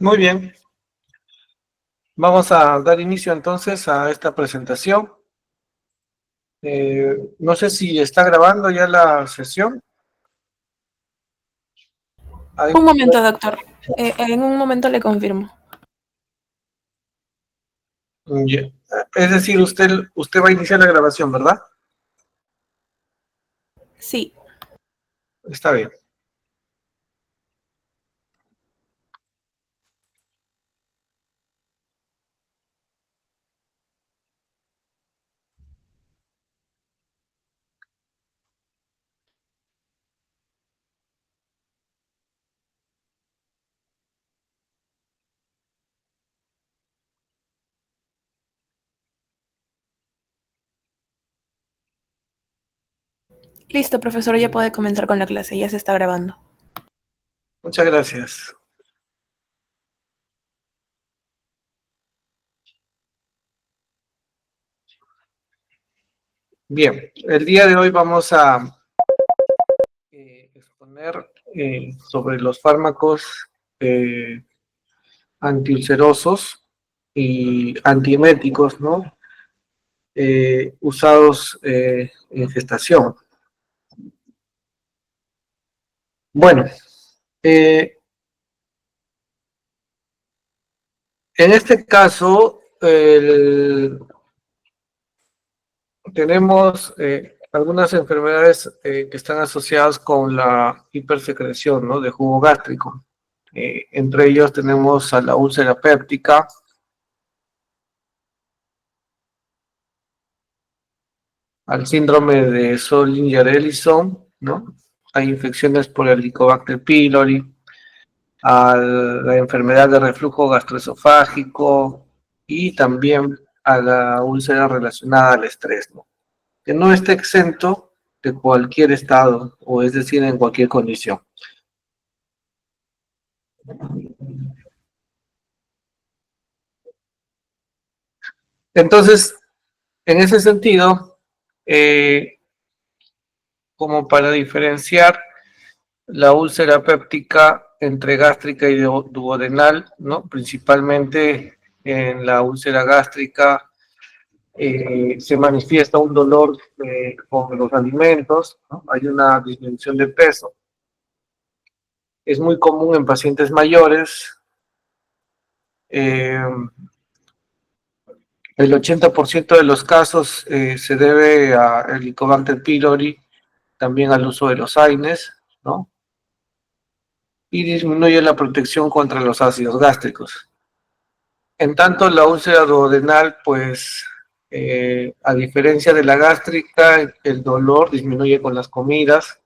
Muy bien, vamos a dar inicio entonces a esta presentación. No sé si está grabando ya la sesión. Ahí- Un momento, doctor. En un momento le confirmo. ya. Es decir, usted va a iniciar la grabación, ¿verdad? Sí. Está bien. Listo, profesor, ya puede comenzar con la clase. Ya se está grabando. Muchas gracias. Bien, el día de hoy vamos a exponer sobre los fármacos eh, antiulcerosos y antieméticos, ¿no? Usados en gestación. Bueno, eh, en este caso, tenemos algunas enfermedades que están asociadas con la hipersecreción, ¿no? De jugo gástrico. Entre ellos tenemos a la úlcera péptica, al síndrome de Zollinger-Ellison, ¿no? Hay infecciones por el Helicobacter pylori, a la enfermedad de reflujo gastroesofágico y también a la úlcera relacionada al estrés, ¿no? Que no esté exento de cualquier estado, o es decir, en cualquier condición. Entonces, en ese sentido, eh, como para diferenciar la úlcera péptica entre gástrica y duodenal, ¿no? Principalmente en la úlcera gástrica se manifiesta un dolor con los alimentos, ¿no? Hay una disminución de peso. Es muy común en pacientes mayores. Eh, el 80% de los casos se debe a Helicobacter pylori, también al uso de los AINES, ¿no? Y disminuye la protección contra los ácidos gástricos. En tanto, la úlcera duodenal, pues, a diferencia de la gástrica, el dolor disminuye con las comidas.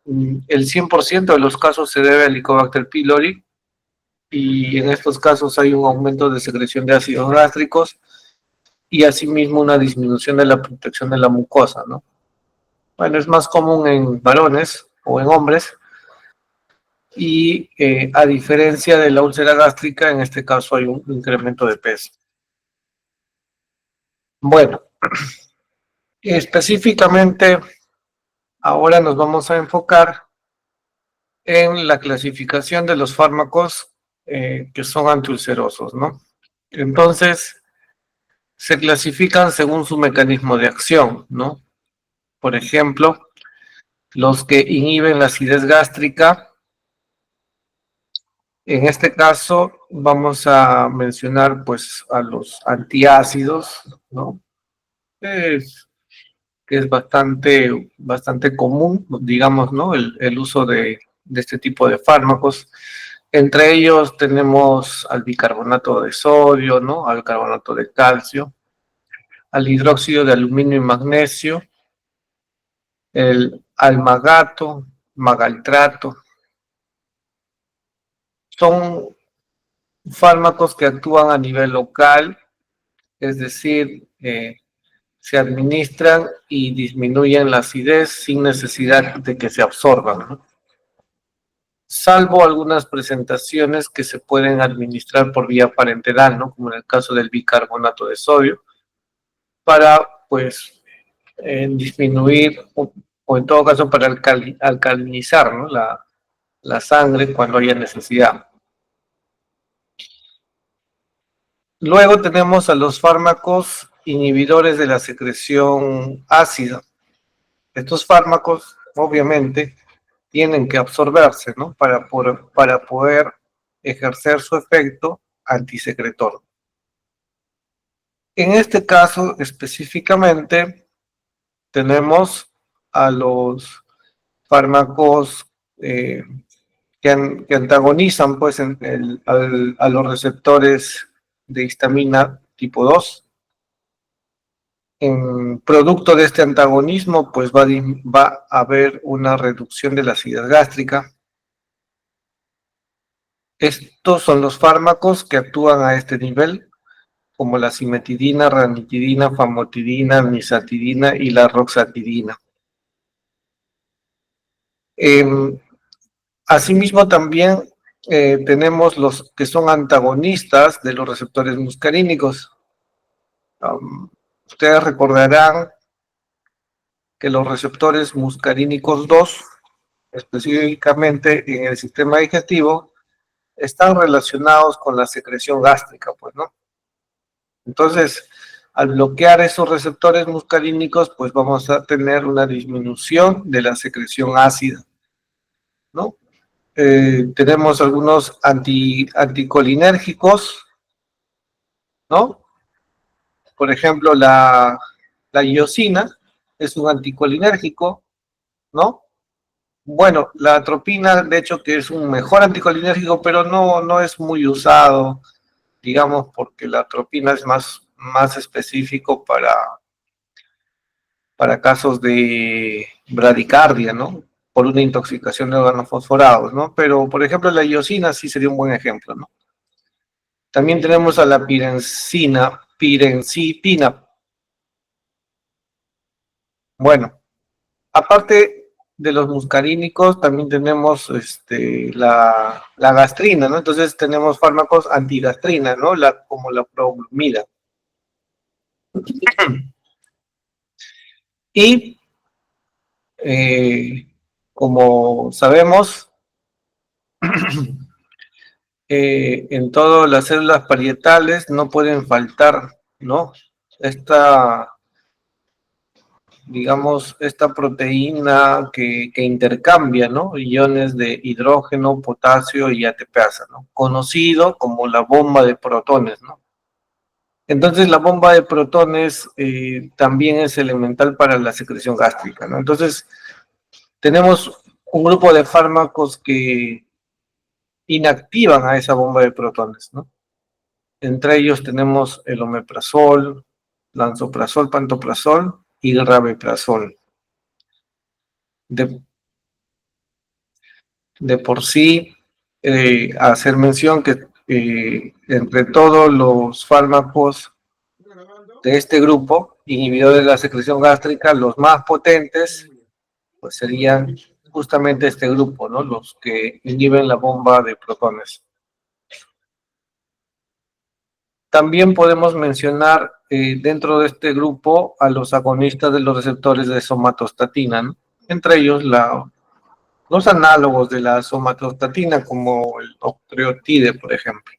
El 100% de los casos se debe al Helicobacter pylori y en estos casos hay un aumento de secreción de ácidos gástricos y asimismo una disminución de la protección de la mucosa, ¿no? Bueno, es más común en varones o en hombres y a diferencia de la úlcera gástrica, en este caso hay un incremento de peso. Bueno, específicamente ahora nos vamos a enfocar en la clasificación de los fármacos que son antiulcerosos, ¿no? Entonces, se clasifican según su mecanismo de acción, ¿no? Por ejemplo, los que inhiben la acidez gástrica. En este caso vamos a mencionar pues a los antiácidos, ¿no? Es, que es bastante común, digamos, ¿no? El uso de este tipo de fármacos. Entre ellos tenemos al bicarbonato de sodio, ¿no? Al carbonato de calcio, al hidróxido de aluminio y magnesio, el almagato, magaltrato. Son fármacos que actúan a nivel local, es decir, se administran y disminuyen la acidez sin necesidad de que se absorban, ¿no? Salvo algunas presentaciones que se pueden administrar por vía parenteral, ¿no? Como en el caso del bicarbonato de sodio, para, pues, disminuir o en todo caso para alcalinizar, ¿no? La sangre cuando haya necesidad. Luego tenemos a los fármacos inhibidores de la secreción ácida. Estos fármacos, obviamente, tienen que absorberse, ¿no? Para poder ejercer su efecto antisecretor. En este caso, específicamente, tenemos a los fármacos que antagonizan pues, a los receptores de histamina tipo 2. En producto de este antagonismo, pues va a haber una reducción de la acidez gástrica. Estos son los fármacos que actúan a este nivel, como la cimetidina, ranitidina, famotidina, nisatidina y la roxatidina. Asimismo, también tenemos los que son antagonistas de los receptores muscarínicos. Ustedes recordarán que los receptores muscarínicos 2, específicamente en el sistema digestivo, están relacionados con la secreción gástrica, pues, ¿no? Entonces, al bloquear esos receptores muscarínicos, pues vamos a tener una disminución de la secreción ácida, ¿no? Tenemos algunos anticolinérgicos, ¿no? Por ejemplo, la iosina es un anticolinérgico, ¿no? Bueno, la atropina, de hecho, que es un mejor anticolinérgico, pero no es muy usado, digamos, porque la atropina es más específico para casos de bradicardia, ¿no? Por una intoxicación de órganos fosforados, ¿no? Pero, por ejemplo, la iosina sí sería un buen ejemplo, ¿no? También tenemos a la pirencitina. Bueno, aparte de los muscarínicos, también tenemos la gastrina, ¿no? Entonces tenemos fármacos antigastrina, ¿no? Como la probromida. Y como sabemos, en todas las células parietales no pueden faltar, ¿no? Esta proteína que intercambia, ¿no? Iones de hidrógeno, potasio y ATPasa, ¿no? Conocido como la bomba de protones, ¿no? Entonces, la bomba de protones también es elemental para la secreción gástrica, ¿no? Entonces, tenemos un grupo de fármacos que inactivan a esa bomba de protones, ¿no? Entre ellos tenemos el omeprazol, lansoprazol, pantoprazol y el rabeprazol. De por sí, hacer mención que entre todos los fármacos de este grupo, inhibidores de la secreción gástrica, los más potentes, pues serían justamente este grupo, ¿no? Los que inhiben la bomba de protones. También podemos mencionar dentro de este grupo a los agonistas de los receptores de somatostatina, ¿no? Entre ellos los análogos de la somatostatina, como el octreotide, por ejemplo.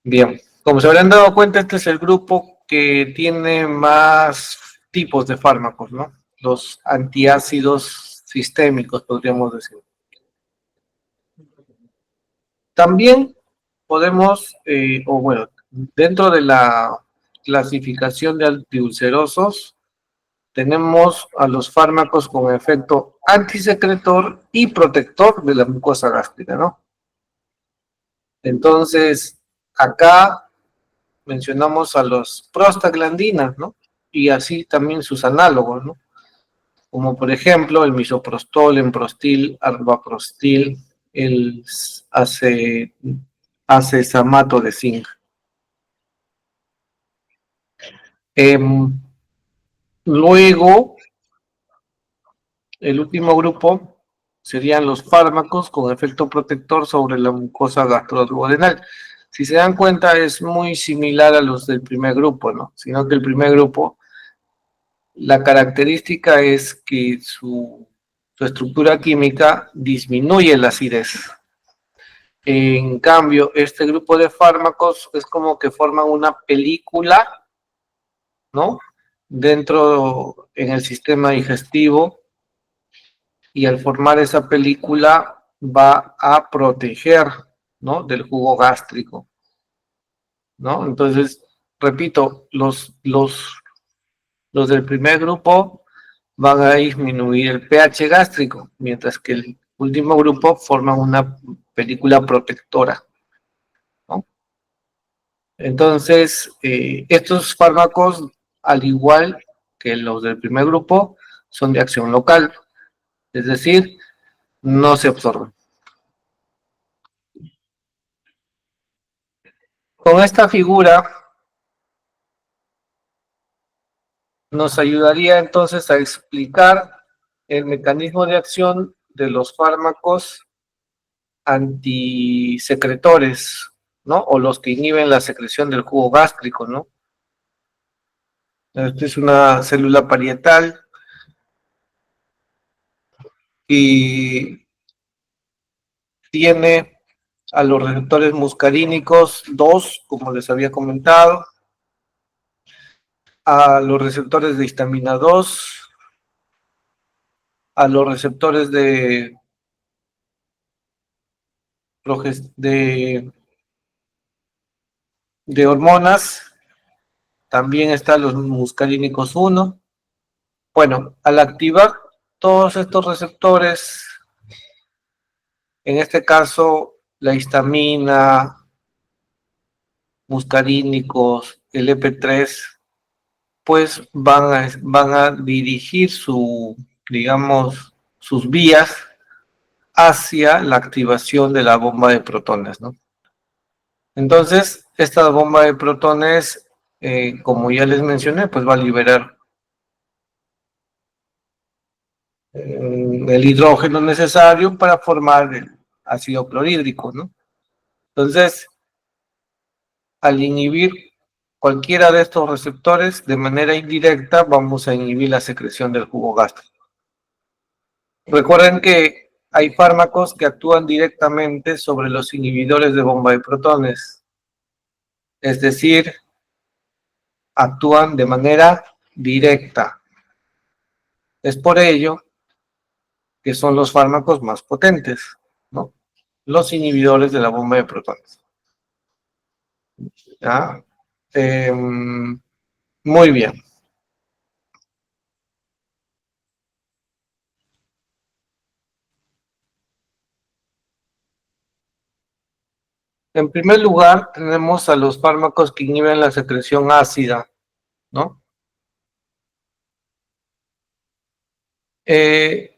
Bien, como se habrán dado cuenta, este es el grupo que tiene más tipos de fármacos, ¿no? Los antiácidos sistémicos, podríamos decir. También podemos, dentro de la clasificación de antiulcerosos, tenemos a los fármacos con efecto antisecretor y protector de la mucosa gástrica, ¿no? Entonces, acá mencionamos a los prostaglandinas, ¿no? Y así también sus análogos, ¿no? Como por ejemplo el misoprostol, emprostil, arbaprostil, el acesamato de zinc. Luego, el último grupo serían los fármacos con efecto protector sobre la mucosa gastroduodenal. Si se dan cuenta, es muy similar a los del primer grupo, ¿no? Sino que el primer grupo, la característica es que su estructura química disminuye la acidez. En cambio, este grupo de fármacos es como que forman una película, ¿no? Dentro en el sistema digestivo, y al formar esa película va a proteger, ¿no? Del jugo gástrico, ¿no? Entonces, repito, los del primer grupo van a disminuir el pH gástrico, mientras que el último grupo forma una película protectora, ¿no? Entonces, estos fármacos, al igual que los del primer grupo, son de acción local, es decir, no se absorben. Con esta figura nos ayudaría entonces a explicar el mecanismo de acción de los fármacos antisecretores, ¿no? O los que inhiben la secreción del jugo gástrico, ¿no? Esta es una célula parietal y tiene a los receptores muscarínicos 2, como les había comentado, a los receptores de histamina 2, a los receptores de, de hormonas, también están los muscarínicos 1. Bueno, al activar todos estos receptores, en este caso la histamina, muscarínicos, el EP3, pues van a dirigir digamos, sus vías hacia la activación de la bomba de protones, ¿no? Entonces, esta bomba de protones, como ya les mencioné, pues va a liberar el hidrógeno necesario para formar el ácido clorhídrico, ¿no? Entonces, al inhibir cualquiera de estos receptores de manera indirecta, vamos a inhibir la secreción del jugo gástrico. Recuerden que hay fármacos que actúan directamente sobre los inhibidores de bomba de protones, es decir, actúan de manera directa. Es por ello que son los fármacos más potentes, ¿no? Los inhibidores de la bomba de protones. ¿Ya? Muy bien. En primer lugar, tenemos a los fármacos que inhiben la secreción ácida, ¿no? Eh,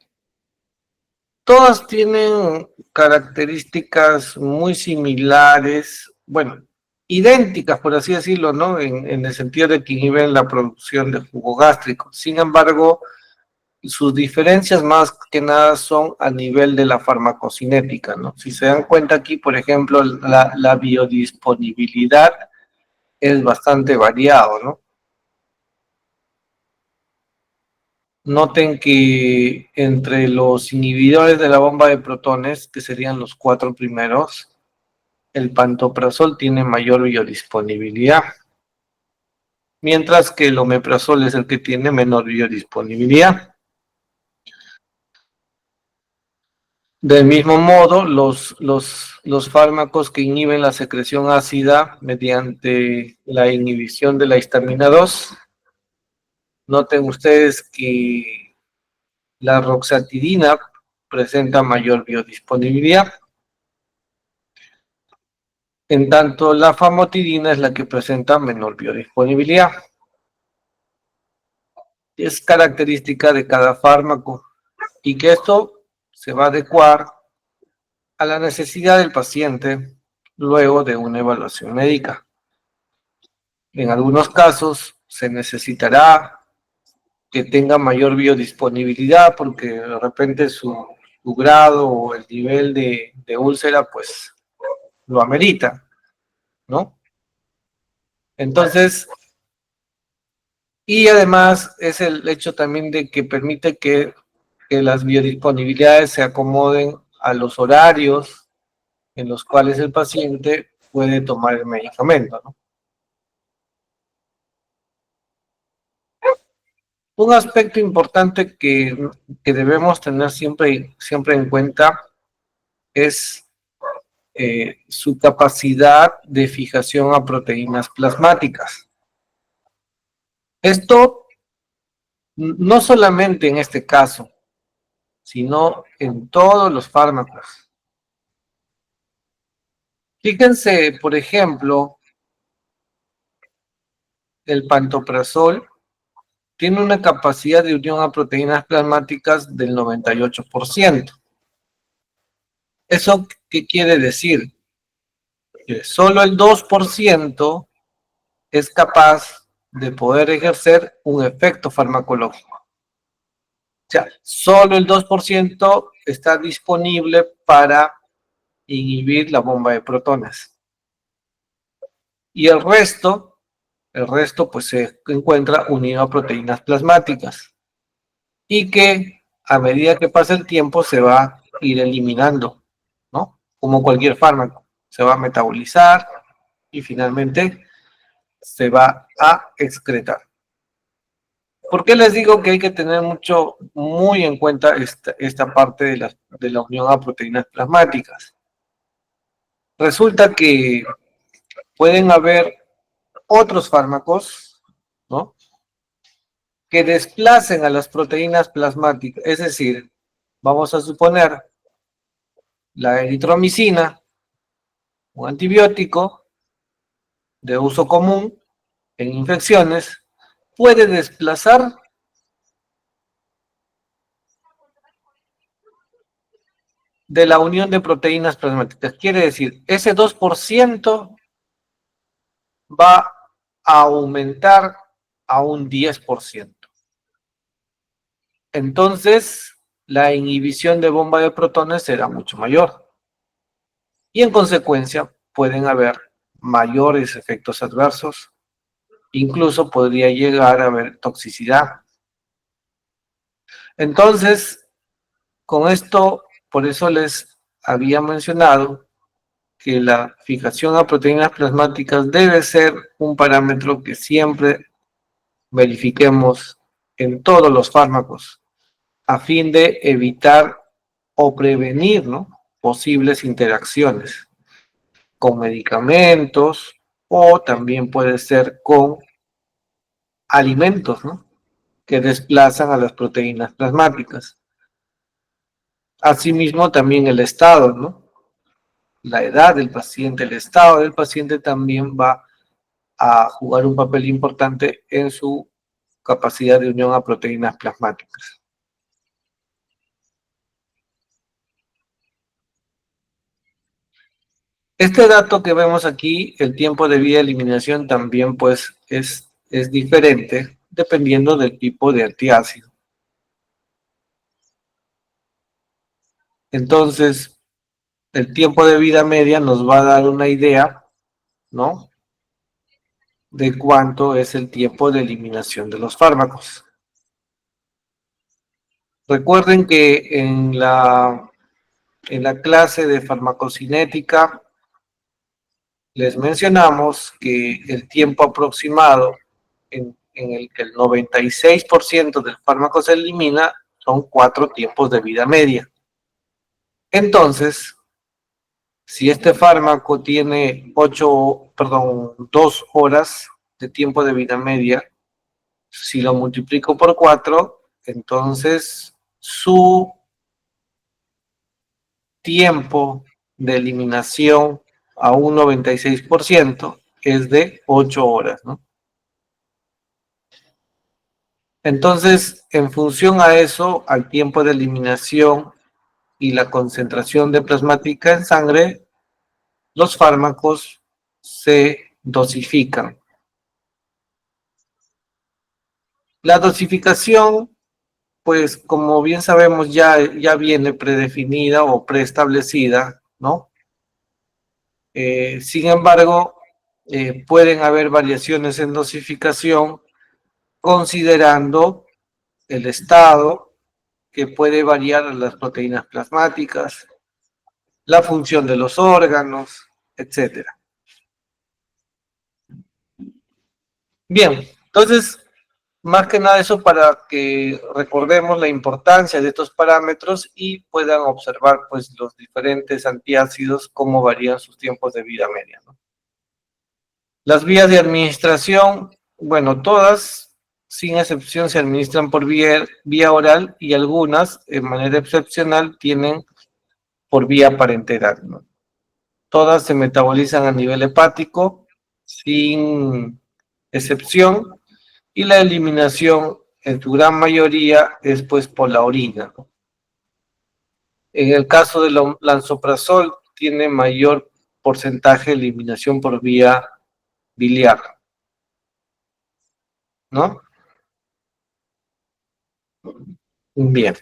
Todas tienen características muy similares, bueno, idénticas, por así decirlo, ¿no? En el sentido de que inhiben la producción de jugo gástrico. Sin embargo, sus diferencias más que nada son a nivel de la farmacocinética, ¿no? Si se dan cuenta aquí, por ejemplo, la biodisponibilidad es bastante variado, ¿no? Noten que entre los inhibidores de la bomba de protones, que serían los 4 primeros, el pantoprazol tiene mayor biodisponibilidad, mientras que el omeprazol es el que tiene menor biodisponibilidad. Del mismo modo, los fármacos que inhiben la secreción ácida mediante la inhibición de la histamina 2, noten ustedes que la roxatidina presenta mayor biodisponibilidad. En tanto, la famotidina es la que presenta menor biodisponibilidad. Es característica de cada fármaco y que esto se va a adecuar a la necesidad del paciente luego de una evaluación médica. En algunos casos se necesitará que tenga mayor biodisponibilidad porque de repente su grado o el nivel de úlcera pues lo amerita, ¿no? Entonces, y además es el hecho también de que permite que las biodisponibilidades se acomoden a los horarios en los cuales el paciente puede tomar el medicamento, ¿no? Un aspecto importante que debemos tener siempre en cuenta es su capacidad de fijación a proteínas plasmáticas. Esto no solamente en este caso, sino en todos los fármacos. Fíjense, por ejemplo, el pantoprazol tiene una capacidad de unión a proteínas plasmáticas del 98%. ¿Eso qué quiere decir? Que solo el 2% es capaz de poder ejercer un efecto farmacológico. O sea, solo el 2% está disponible para inhibir la bomba de protones. Y el resto pues se encuentra unido a proteínas plasmáticas y que a medida que pasa el tiempo se va a ir eliminando, ¿no? Como cualquier fármaco, se va a metabolizar y finalmente se va a excretar. ¿Por qué les digo que hay que tener muy en cuenta esta parte de la unión a proteínas plasmáticas? Resulta que pueden haber otros fármacos, ¿no? Que desplacen a las proteínas plasmáticas, es decir, vamos a suponer la eritromicina, un antibiótico de uso común en infecciones, puede desplazar de la unión de proteínas plasmáticas. Quiere decir, ese 2% va a aumentar a un 10%. Entonces, la inhibición de bomba de protones será mucho mayor. Y en consecuencia, pueden haber mayores efectos adversos. Incluso podría llegar a haber toxicidad. Entonces, con esto, por eso les había mencionado que la fijación a proteínas plasmáticas debe ser un parámetro que siempre verifiquemos en todos los fármacos a fin de evitar o prevenir, ¿no?, posibles interacciones con medicamentos o también puede ser con alimentos, ¿no?, que desplazan a las proteínas plasmáticas. Asimismo, también el estado, ¿no?, la edad del paciente, el estado del paciente también va a jugar un papel importante en su capacidad de unión a proteínas plasmáticas. Este dato que vemos aquí, el tiempo de vida de eliminación también pues es diferente dependiendo del tipo de antiácido. Entonces, el tiempo de vida media nos va a dar una idea, ¿no?, de cuánto es el tiempo de eliminación de los fármacos. Recuerden que en la clase de farmacocinética les mencionamos que el tiempo aproximado en el que el 96% del fármaco se elimina son 4 tiempos de vida media. Entonces, si este fármaco tiene 2 horas de tiempo de vida media, si lo multiplico por 4, entonces su tiempo de eliminación a un 96% es de 8 horas, ¿no? Entonces, en función a eso, al tiempo de eliminación y la concentración de plasmática en sangre, los fármacos se dosifican. La dosificación, pues como bien sabemos, ya viene predefinida o preestablecida, ¿no? Sin embargo, pueden haber variaciones en dosificación considerando el estado que puede variar a las proteínas plasmáticas, la función de los órganos, etcétera. Bien, entonces, más que nada eso para que recordemos la importancia de estos parámetros y puedan observar pues los diferentes antiácidos, cómo varían sus tiempos de vida media, ¿no? Las vías de administración, bueno, todas, sin excepción, se administran por vía oral y algunas, de manera excepcional, tienen por vía parenteral, ¿no? Todas se metabolizan a nivel hepático, sin excepción, y la eliminación, en su gran mayoría, es pues por la orina, ¿no? En el caso del lansoprazol, tiene mayor porcentaje de eliminación por vía biliar, ¿no? Bien.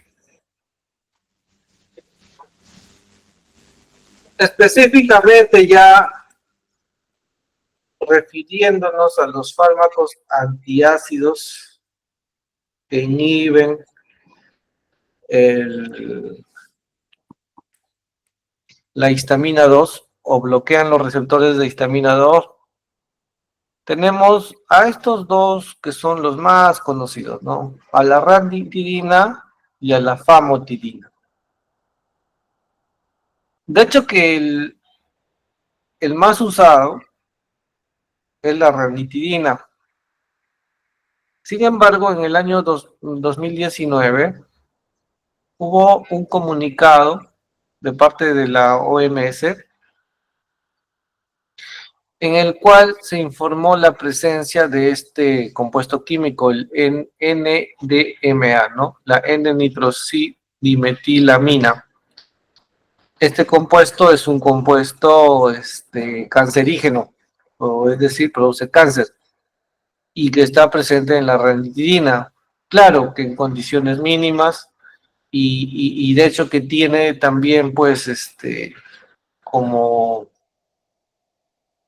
Específicamente ya refiriéndonos a los fármacos antiácidos que inhiben el, la histamina 2 o bloquean los receptores de histamina 2, tenemos a estos dos que son los más conocidos, ¿no? A la ranitidina y a la famotidina. De hecho que el más usado es la ranitidina. Sin embargo, en el año 2019 hubo un comunicado de parte de la OMS en el cual se informó la presencia de este compuesto químico, el NDMA, ¿no? La N-nitroxidimetilamina. Este compuesto es un compuesto cancerígeno, o es decir, produce cáncer, y que está presente en la ranitidina. Claro que en condiciones mínimas, y de hecho que tiene también, pues, como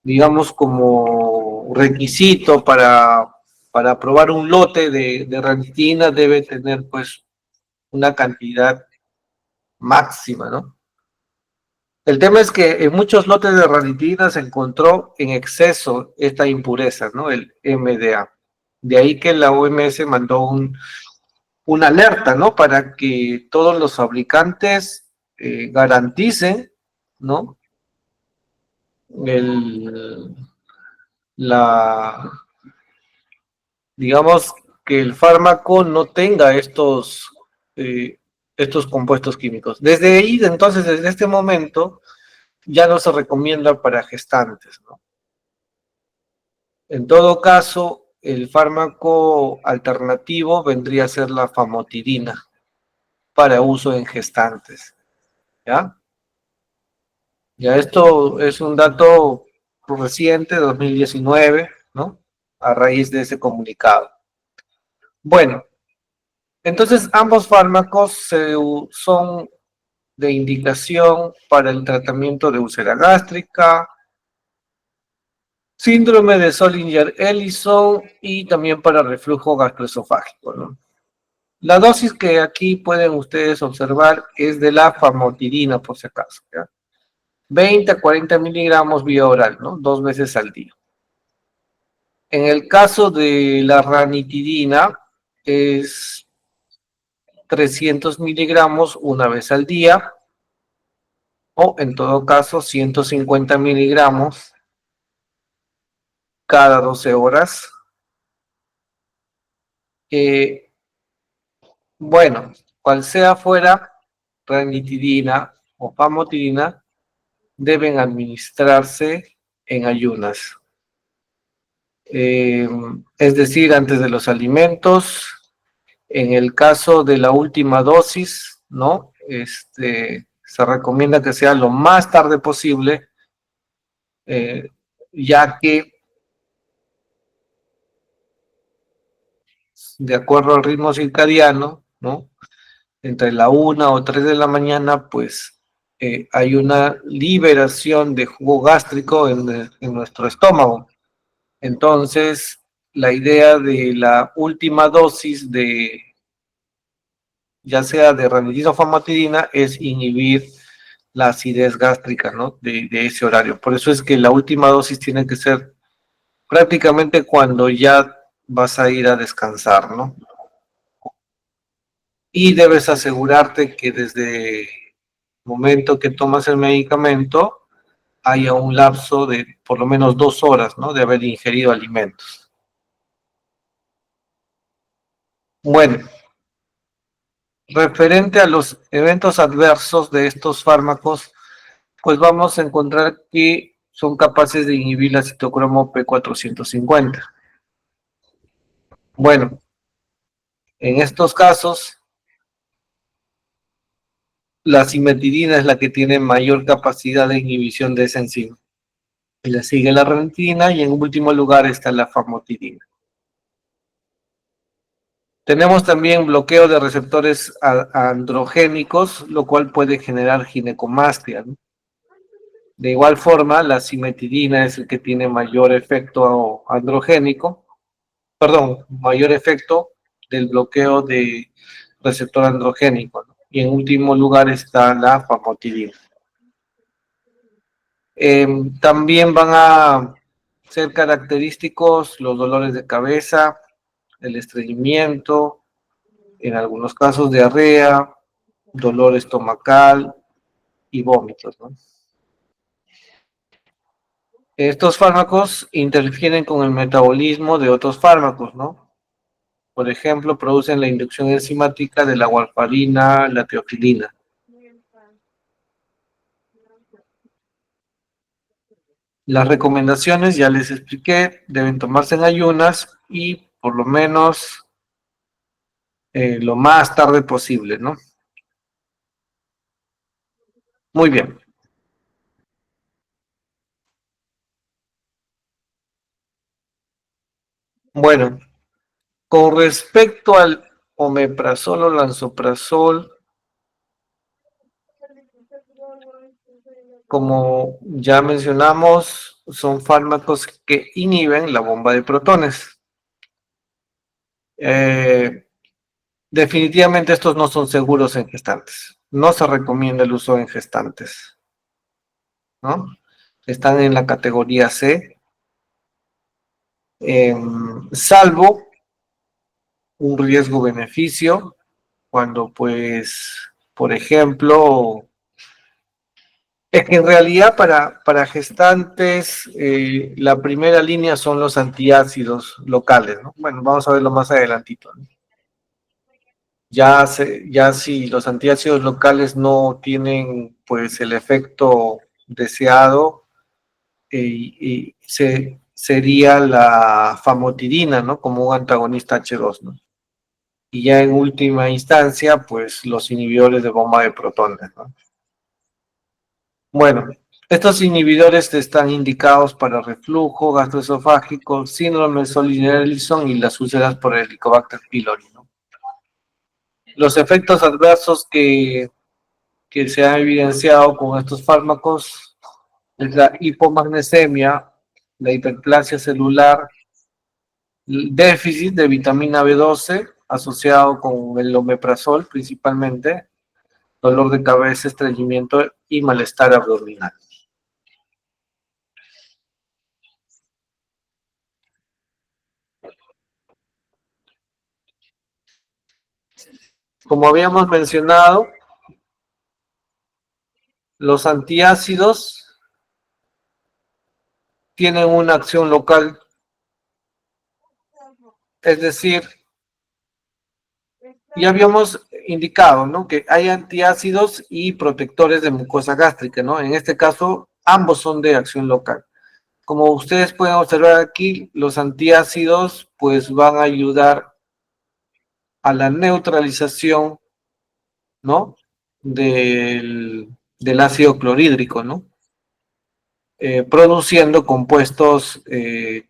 digamos, como requisito para aprobar un lote de ranitidina debe tener pues una cantidad máxima, ¿no? El tema es que en muchos lotes de ranitidina se encontró en exceso esta impureza, ¿no? El MDA. De ahí que la OMS mandó una alerta, ¿no? Para que todos los fabricantes garanticen, ¿no? El, la, digamos, que el fármaco no tenga estos compuestos químicos. Desde ahí, entonces, desde este momento, ya no se recomienda para gestantes, ¿no? En todo caso, el fármaco alternativo vendría a ser la famotidina para uso en gestantes, ¿ya? Ya esto es un dato reciente, 2019, ¿no? A raíz de ese comunicado. Bueno, entonces, ambos fármacos son de indicación para el tratamiento de úlcera gástrica, síndrome de Zollinger-Ellison y también para reflujo gastroesofágico, ¿no? La dosis que aquí pueden ustedes observar es de la famotidina, por si acaso, ¿ya? 20 a 40 miligramos vía oral, ¿no? 2 veces al día. En el caso de la ranitidina, es 300 miligramos una vez al día, o en todo caso 150 miligramos cada 12 horas. Bueno, cual sea fuera, ranitidina o famotidina deben administrarse en ayunas. Es decir, antes de los alimentos. En el caso de la última dosis, ¿no? Se recomienda que sea lo más tarde posible, ya que de acuerdo al ritmo circadiano, ¿no? Entre la 1 o 3 de la mañana, pues hay una liberación de jugo gástrico en nuestro estómago. Entonces, la idea de la última dosis ya sea de ranitidina o famotidina, es inhibir la acidez gástrica, ¿no? De ese horario. Por eso es que la última dosis tiene que ser prácticamente cuando ya vas a ir a descansar, ¿no? Y debes asegurarte que desde el momento que tomas el medicamento haya un lapso de por lo menos 2 horas, ¿no? De haber ingerido alimentos. Bueno, referente a los eventos adversos de estos fármacos, pues vamos a encontrar que son capaces de inhibir la citocromo P450. Bueno, en estos casos, la cimetidina es la que tiene mayor capacidad de inhibición de esa enzima. Le sigue la ranitidina y en último lugar está la famotidina. Tenemos también bloqueo de receptores androgénicos, lo cual puede generar ginecomastia, ¿no? De igual forma, la cimetidina es el que tiene mayor efecto androgénico, perdón, mayor efecto del bloqueo de receptor androgénico, ¿no? Y en último lugar está la famotidina. También van a ser característicos los dolores de cabeza, el estreñimiento, en algunos casos diarrea, dolor estomacal y vómitos, ¿no? Estos fármacos interfieren con el metabolismo de otros fármacos, ¿no? Por ejemplo, producen la inducción enzimática de la warfarina, la teofilina. Las recomendaciones, ya les expliqué, deben tomarse en ayunas y por lo menos lo más tarde posible, ¿no? Muy bien. Bueno, con respecto al omeprazol o lansoprazol, como ya mencionamos, son fármacos que inhiben la bomba de protones. Definitivamente estos no son seguros en gestantes. No se recomienda el uso en gestantes, ¿no? Están en la categoría C, salvo un riesgo-beneficio, cuando pues, por ejemplo, es que en realidad para gestantes la primera línea son los antiácidos locales, ¿no? Bueno, vamos a verlo más adelantito, ¿no? Ya si los antiácidos locales no tienen pues el efecto deseado, sería la famotidina, ¿no? Como un antagonista H2, ¿no? Y ya en última instancia, pues los inhibidores de bomba de protones, ¿no? Bueno, estos inhibidores están indicados para reflujo gastroesofágico, síndrome de Solly-Ellison y las úlceras por Helicobacter pylori, ¿no? Los efectos adversos que se han evidenciado con estos fármacos es la hipomagnesemia, la hiperplasia celular, el déficit de vitamina B12 asociado con el omeprazol principalmente, dolor de cabeza, estreñimiento y malestar abdominal. Como habíamos mencionado, los antiácidos tienen una acción local, es decir, ya habíamos indicado, ¿no? Que hay antiácidos y protectores de mucosa gástrica, ¿no? En este caso, ambos son de acción local. Como ustedes pueden observar aquí, los antiácidos pues van a ayudar a la neutralización, ¿no? Del ácido clorhídrico, ¿no? Produciendo compuestos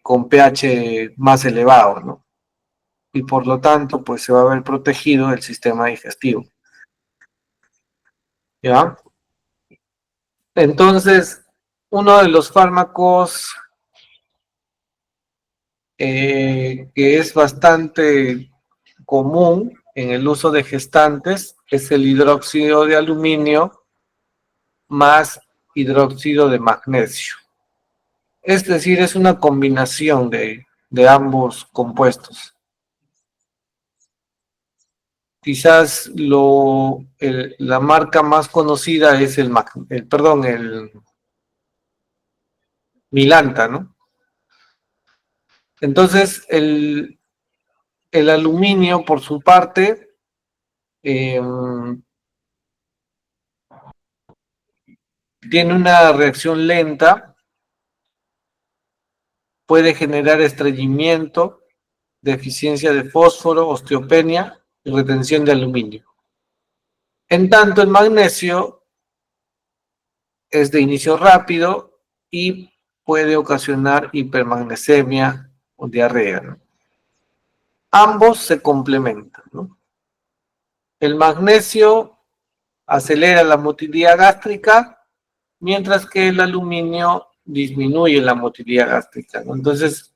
con pH más elevado, ¿no? Y por lo tanto, pues se va a ver protegido el sistema digestivo, ¿ya? Entonces, uno de los fármacos que es bastante común en el uso de gestantes es el hidróxido de aluminio más hidróxido de magnesio. Es decir, es una combinación de ambos compuestos. Quizás la marca más conocida es el Milanta, ¿no? Entonces, el aluminio, por su parte, tiene una reacción lenta, puede generar estreñimiento, deficiencia de fósforo, osteopenia y retención de aluminio. En tanto, el magnesio es de inicio rápido y puede ocasionar hipermagnesemia o diarrea, ¿no? Ambos se complementan, ¿no? El magnesio acelera la motilidad gástrica, mientras que el aluminio disminuye la motilidad gástrica, ¿no? Entonces,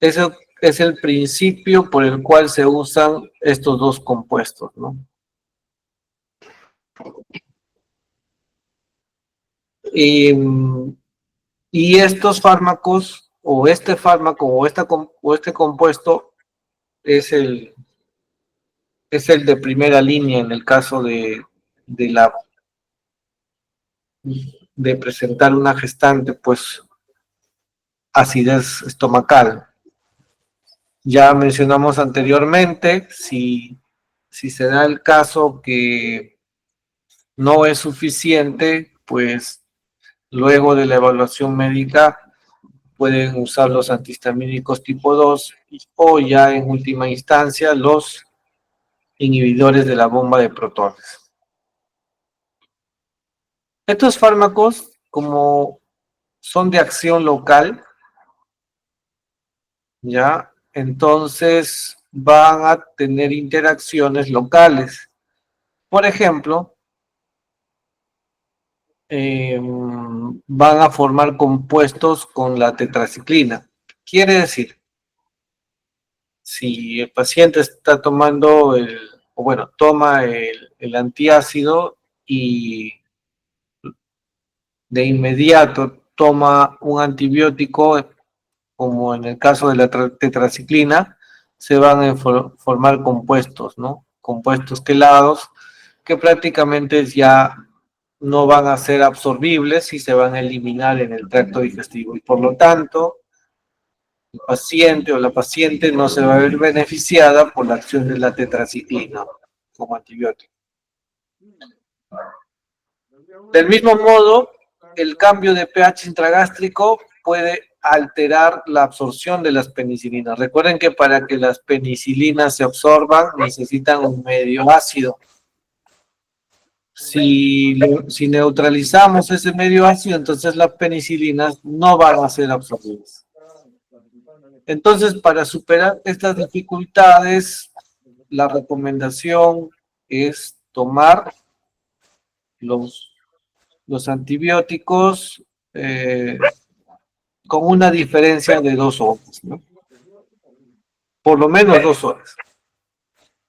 eso es el principio por el cual se usan estos dos compuestos, ¿no? Y estos fármacos, o este fármaco, o este compuesto, es el de primera línea en el caso de la de presentar una gestante, pues, acidez estomacal. Ya mencionamos anteriormente, si se da el caso que no es suficiente, pues luego de la evaluación médica pueden usar los antihistamínicos tipo 2 o ya en última instancia los inhibidores de la bomba de protones. Estos fármacos, como son de acción local, ¿ya? Entonces van a tener interacciones locales. Por ejemplo, van a formar compuestos con la tetraciclina. Quiere decir, si el paciente está tomando toma el antiácido y de inmediato toma un antibiótico, como en el caso de la tetraciclina, se van a formar compuestos, ¿no? Compuestos quelados que prácticamente ya no van a ser absorbibles y se van a eliminar en el tracto digestivo. Y por lo tanto, el paciente o la paciente no se va a ver beneficiada por la acción de la tetraciclina como antibiótico. Del mismo modo, el cambio de pH intragástrico puede alterar la absorción de las penicilinas. Recuerden que para que las penicilinas se absorban necesitan un medio ácido. Si neutralizamos ese medio ácido, entonces las penicilinas no van a ser absorbidas. Entonces, para superar estas dificultades, la recomendación es tomar los antibióticos con una diferencia de 2 horas, ¿no? Por lo menos 2 horas,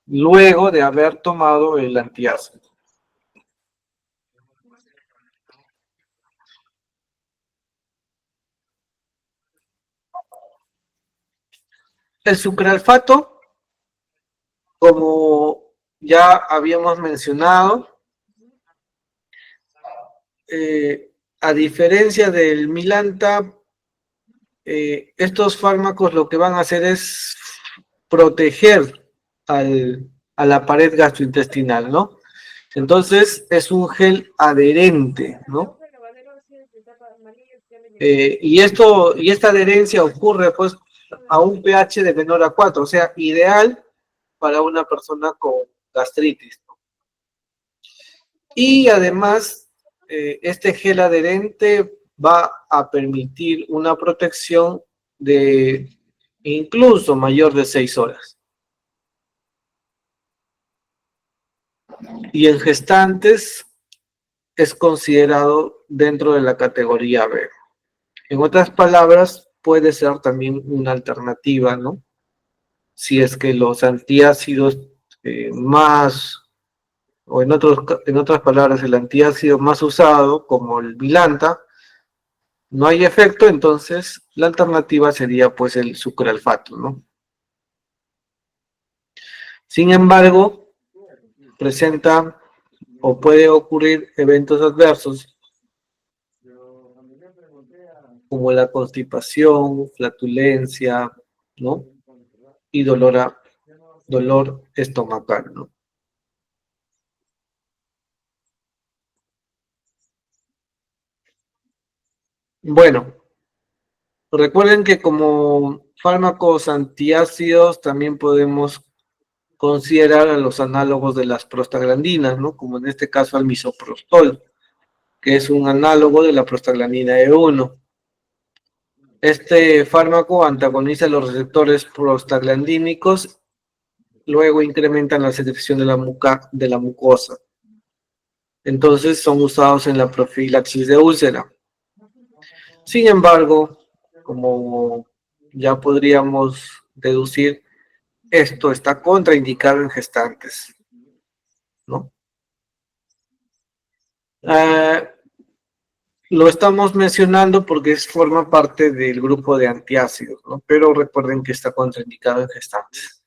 luego de haber tomado el antiácido. El sucralfato, como ya habíamos mencionado, a diferencia del Milanta, estos fármacos lo que van a hacer es proteger a la pared gastrointestinal, ¿no? Entonces es un gel adherente, ¿no? Y esta adherencia ocurre pues a un pH de menor a 4, o sea, ideal para una persona con gastritis, ¿no? Y además, este gel adherente va a permitir una protección de incluso mayor de 6 horas. Y en gestantes es considerado dentro de la categoría B. En otras palabras, puede ser también una alternativa, ¿no? Si es que los antiácidos más o en otras palabras, el antiácido más usado, como el Vilanta, no hay efecto, entonces la alternativa sería pues el sucralfato, ¿no? Sin embargo, presenta o puede ocurrir eventos adversos como la constipación, flatulencia, ¿no? Y dolor estomacal, ¿no? Bueno, recuerden que como fármacos antiácidos también podemos considerar a los análogos de las prostaglandinas, ¿no? Como en este caso al misoprostol, que es un análogo de la prostaglandina E1. Este fármaco antagoniza los receptores prostaglandínicos, luego incrementan la secreción de la mucosa. Entonces son usados en la profilaxis de úlcera. Sin embargo, como ya podríamos deducir, esto está contraindicado en gestantes, ¿no? Lo estamos mencionando porque forma parte del grupo de antiácidos, ¿no? Pero recuerden que está contraindicado en gestantes.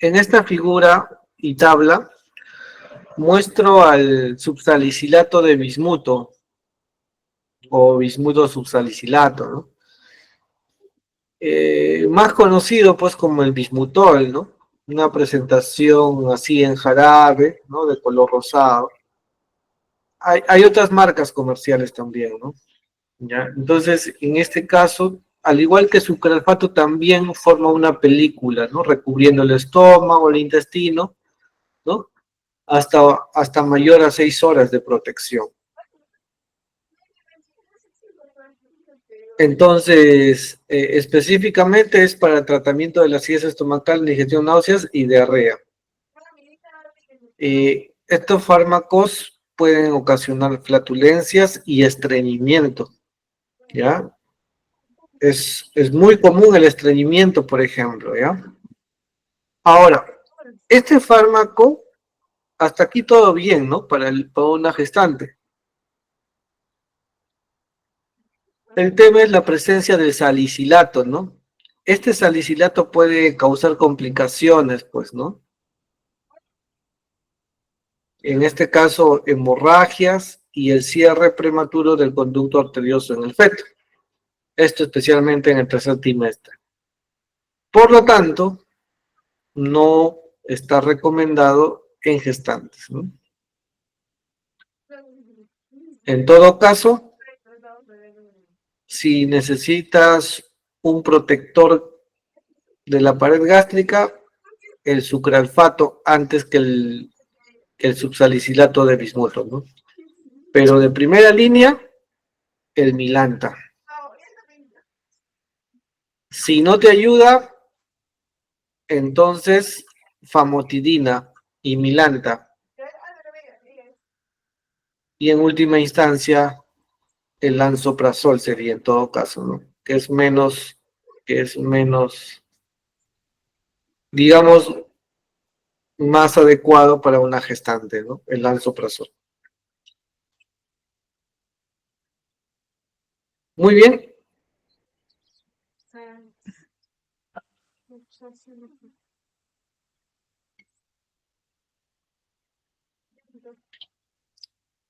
En esta figura y tabla muestro al subsalicilato de bismuto o bismuto subsalicilato, ¿no? Más conocido pues como el bismutol, ¿no? Una presentación así en jarabe, ¿no? De color rosado. Hay otras marcas comerciales también, ¿no? ¿Ya? Entonces, en este caso, al igual que sucralfato, también forma una película, ¿no? Recubriendo el estómago, el intestino, ¿no? Hasta mayor a 6 horas de protección. Entonces, específicamente es para el tratamiento de la acidez estomacal, digestión, náuseas y diarrea. Estos fármacos pueden ocasionar flatulencias y estreñimiento, ¿ya? Es muy común el estreñimiento, por ejemplo, ¿ya? Ahora, este fármaco, hasta aquí todo bien, ¿no? Para una gestante. El tema es la presencia del salicilato, ¿no? Este salicilato puede causar complicaciones, pues, ¿no? En este caso, hemorragias y el cierre prematuro del conducto arterioso en el feto. Esto especialmente en el tercer trimestre. Por lo tanto, no está recomendado en gestantes, ¿no? En todo caso, si necesitas un protector de la pared gástrica, el sucralfato antes que el subsalicilato de bismuto, ¿no? Pero de primera línea, el Milanta. Si no te ayuda, entonces famotidina y Milanta. Y en última instancia, el lansoprazol sería en todo caso, ¿no? Que es menos, digamos, más adecuado para una gestante, ¿no? El lansoprazol. Muy bien.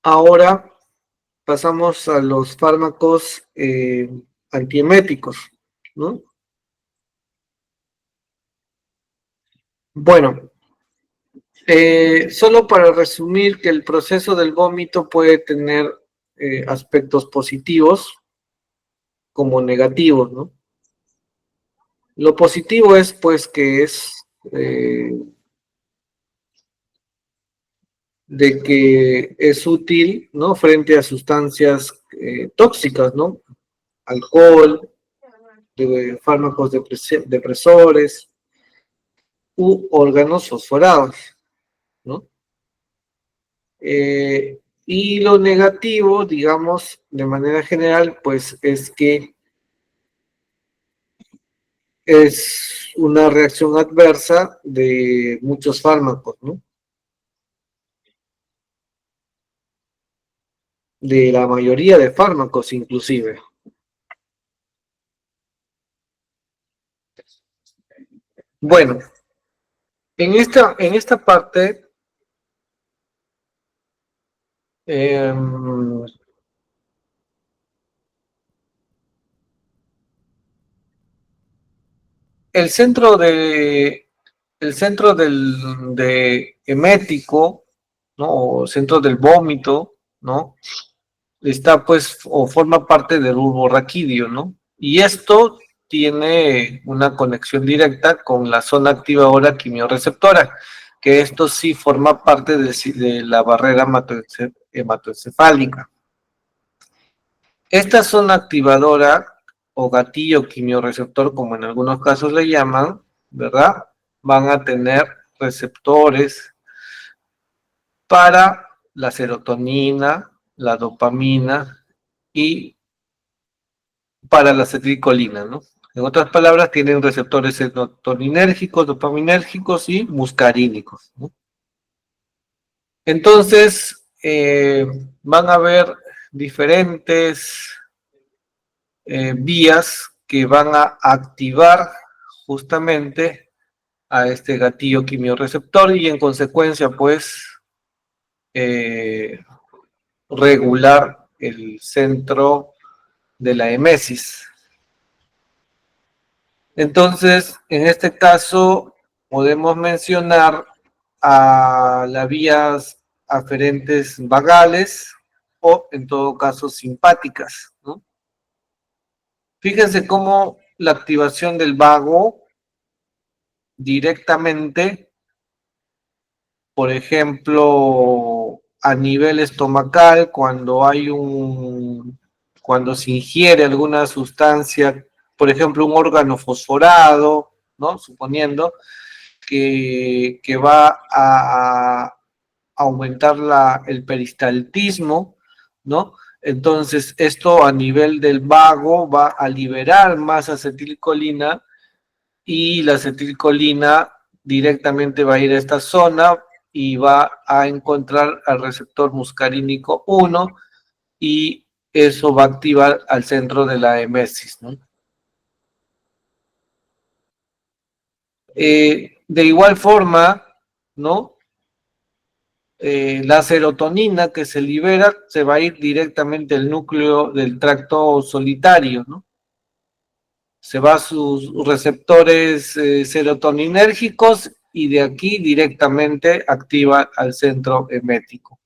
Ahora pasamos a los fármacos antieméticos, ¿no? Bueno, solo para resumir que el proceso del vómito puede tener aspectos positivos como negativos, ¿no? Lo positivo es pues que es de que es útil, ¿no? Frente a sustancias tóxicas, ¿no? Alcohol, de fármacos depresores u órganos fosforados, ¿no? Y lo negativo, digamos, de manera general, pues es que es una reacción adversa de muchos fármacos, ¿no? De la mayoría de fármacos inclusive. Bueno, en esta parte, eh, el centro de emético, ¿no? O centro del vómito, ¿no? Está pues, o forma parte del bulbo raquídeo, ¿no? Y esto tiene una conexión directa con la zona activadora quimiorreceptora, que esto sí forma parte de la barrera hematoencefálica. Esta zona activadora o gatillo quimiorreceptor, como en algunos casos le llaman, ¿verdad? Van a tener receptores para la serotonina, la dopamina y para la acetilcolina, ¿no? En otras palabras, tienen receptores serotoninérgicos, dopaminérgicos y muscarínicos, ¿no? Entonces, van a haber diferentes vías que van a activar justamente a este gatillo quimiorreceptor y en consecuencia, pues, eh, regular el centro de la emesis. Entonces, en este caso, podemos mencionar a las vías aferentes vagales o, en todo caso, simpáticas, ¿no? Fíjense cómo la activación del vago directamente, por ejemplo, a nivel estomacal, cuando se ingiere alguna sustancia, por ejemplo, un órgano fosforado, ¿no? Suponiendo que va a aumentar el peristaltismo, ¿no? Entonces, esto a nivel del vago va a liberar más acetilcolina y la acetilcolina directamente va a ir a esta zona y va a encontrar al receptor muscarínico 1 y eso va a activar al centro de la emesis, ¿no? De igual forma, ¿no? La serotonina que se libera se va a ir directamente al núcleo del tracto solitario, ¿no? Se va a sus receptores serotoninérgicos y de aquí directamente activa al centro emético,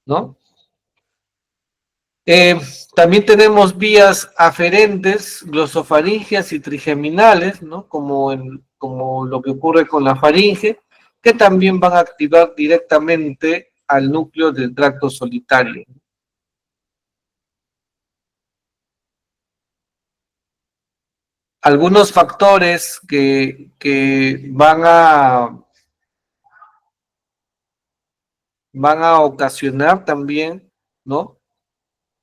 ¿no? Eh, También tenemos vías aferentes, glosofaringeas y trigeminales, ¿no? Como lo que ocurre con la faringe, que también van a activar directamente al núcleo del tracto solitario. Algunos factores que van a ocasionar también, ¿no?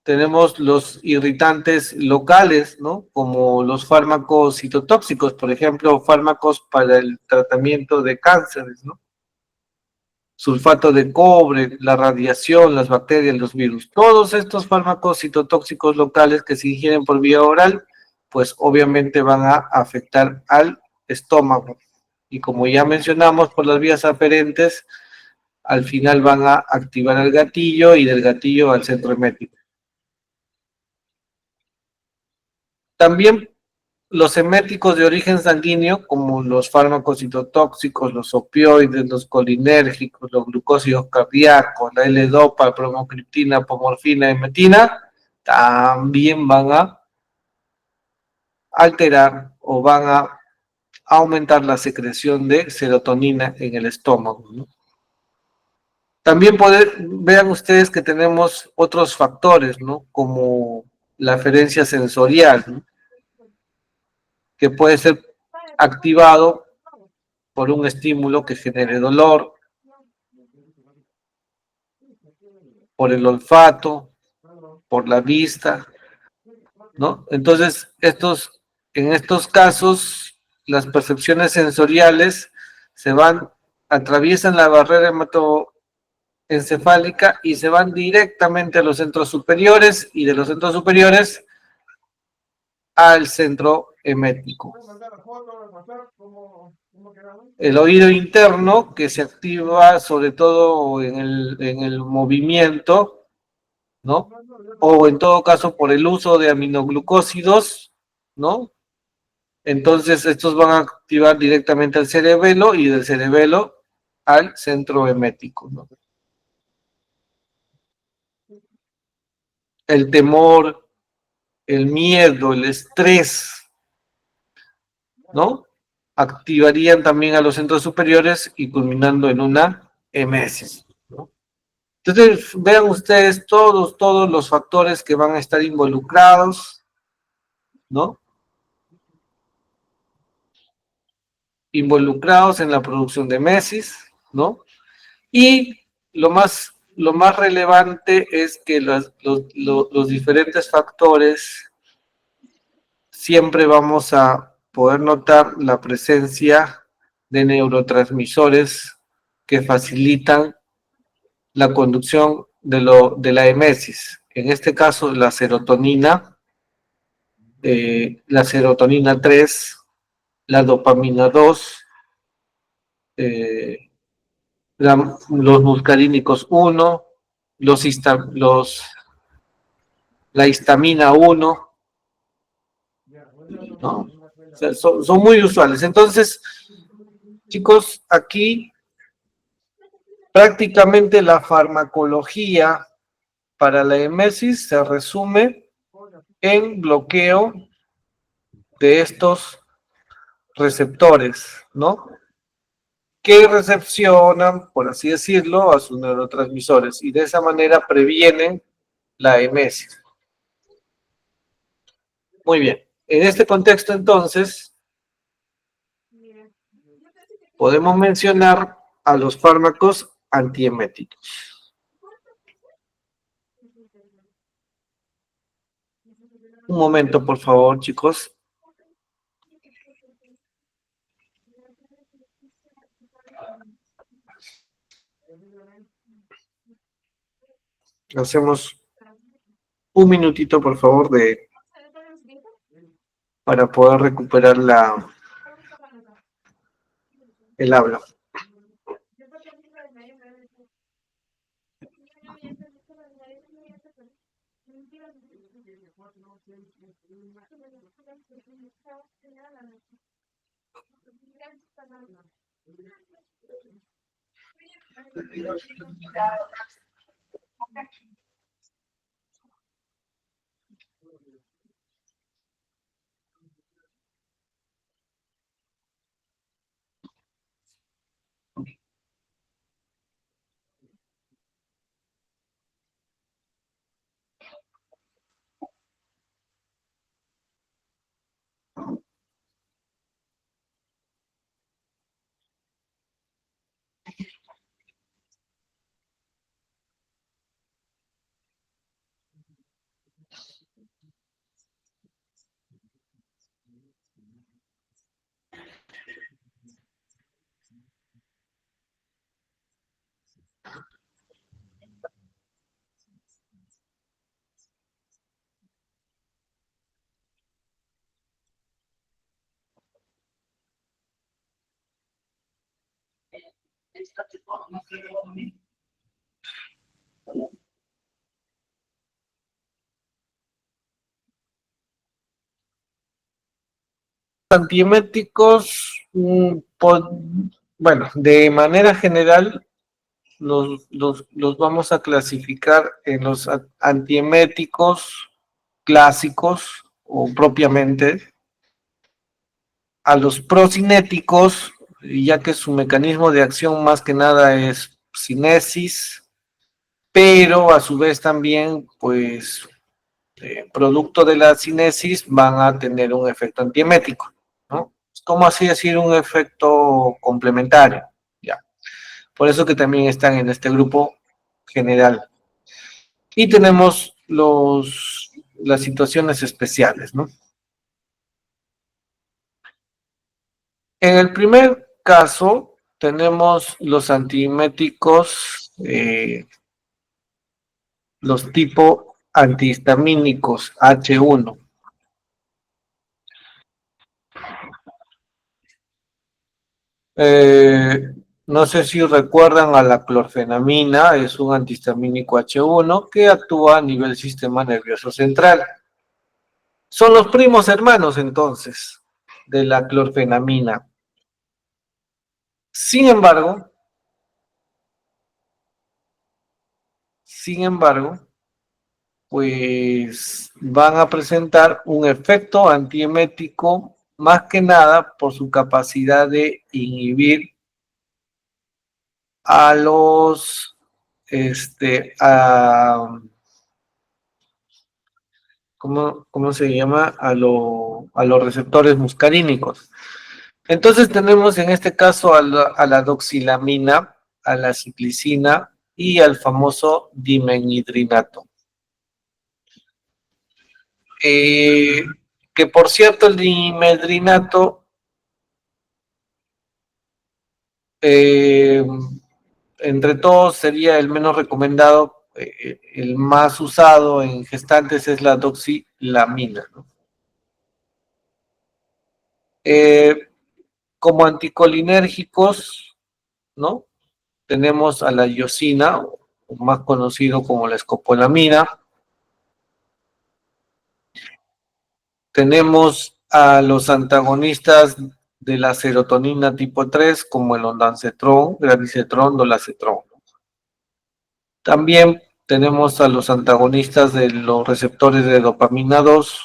Tenemos los irritantes locales, ¿no? Como los fármacos citotóxicos, por ejemplo, fármacos para el tratamiento de cánceres, ¿no? Sulfato de cobre, la radiación, las bacterias, los virus. Todos estos fármacos citotóxicos locales que se ingieren por vía oral, pues obviamente van a afectar al estómago. Y como ya mencionamos, por las vías aferentes, al final van a activar el gatillo y del gatillo al centro emético. También los eméticos de origen sanguíneo, como los fármacos citotóxicos, los opioides, los colinérgicos, los glucósidos cardíacos, la L-dopa, bromocriptina, pomorfina, emetina, también van a alterar o van a aumentar la secreción de serotonina en el estómago, ¿no? También vean ustedes que tenemos otros factores, ¿no? Como la aferencia sensorial, ¿no? Que puede ser activado por un estímulo que genere dolor, por el olfato, por la vista, ¿no? Entonces, en estos casos, las percepciones sensoriales atraviesan la barrera hematoencefálica y se van directamente a los centros superiores y de los centros superiores al centro emético. El oído interno, que se activa sobre todo en el movimiento, ¿no? O en todo caso por el uso de aminoglucósidos, ¿no? Entonces estos van a activar directamente al cerebelo y del cerebelo al centro emético, ¿no? El temor, el miedo, el estrés, ¿no? Activarían también a los centros superiores y culminando en una emesis, ¿no? Entonces, vean ustedes todos los factores que van a estar involucrados, ¿no? Involucrados en la producción de mesis, ¿no? Y lo más relevante es que los diferentes factores siempre vamos a poder notar la presencia de neurotransmisores que facilitan la conducción de la emesis. En este caso, la serotonina 3, la dopamina 2, eh, los muscarínicos 1, la histamina 1, ¿no? O sea, son muy usuales. Entonces, chicos, aquí prácticamente la farmacología para la emesis se resume en bloqueo de estos receptores, ¿no? Que recepcionan, por así decirlo, a sus neurotransmisores y de esa manera previenen la emesis. Muy bien. En este contexto, entonces, podemos mencionar a los fármacos antieméticos. Un momento, por favor, chicos. Hacemos un minutito, por favor, para poder recuperar el habla. Antieméticos, bueno, de manera general, los vamos a clasificar en los antieméticos clásicos o propiamente, a los procinéticos, ya que su mecanismo de acción más que nada es cinesis, pero a su vez también, pues, producto de la cinesis van a tener un efecto antiemético, ¿no? Es como así decir un efecto complementario, ya. Por eso que también están en este grupo general. Y tenemos las situaciones especiales, ¿no? En el primer caso tenemos los antieméticos, los tipo antihistamínicos H1. No sé si recuerdan a la clorfenamina, es un antihistamínico H1 que actúa a nivel sistema nervioso central. Son los primos hermanos entonces de la clorfenamina. Sin embargo, pues van a presentar un efecto antiemético más que nada por su capacidad de inhibir a los, ¿cómo se llama? A los receptores muscarínicos. Entonces tenemos en este caso a la doxilamina, a la ciclicina y al famoso dimenhidrinato. Que por cierto el dimedrinato entre todos sería el menos recomendado, el más usado en gestantes es la doxilamina, ¿no? Como anticolinérgicos, ¿no? Tenemos a la iosina, más conocido como la escopolamina. Tenemos a los antagonistas de la serotonina tipo 3, como el ondansetrón, granisetrón, dolacetrón. También tenemos a los antagonistas de los receptores de dopamina 2,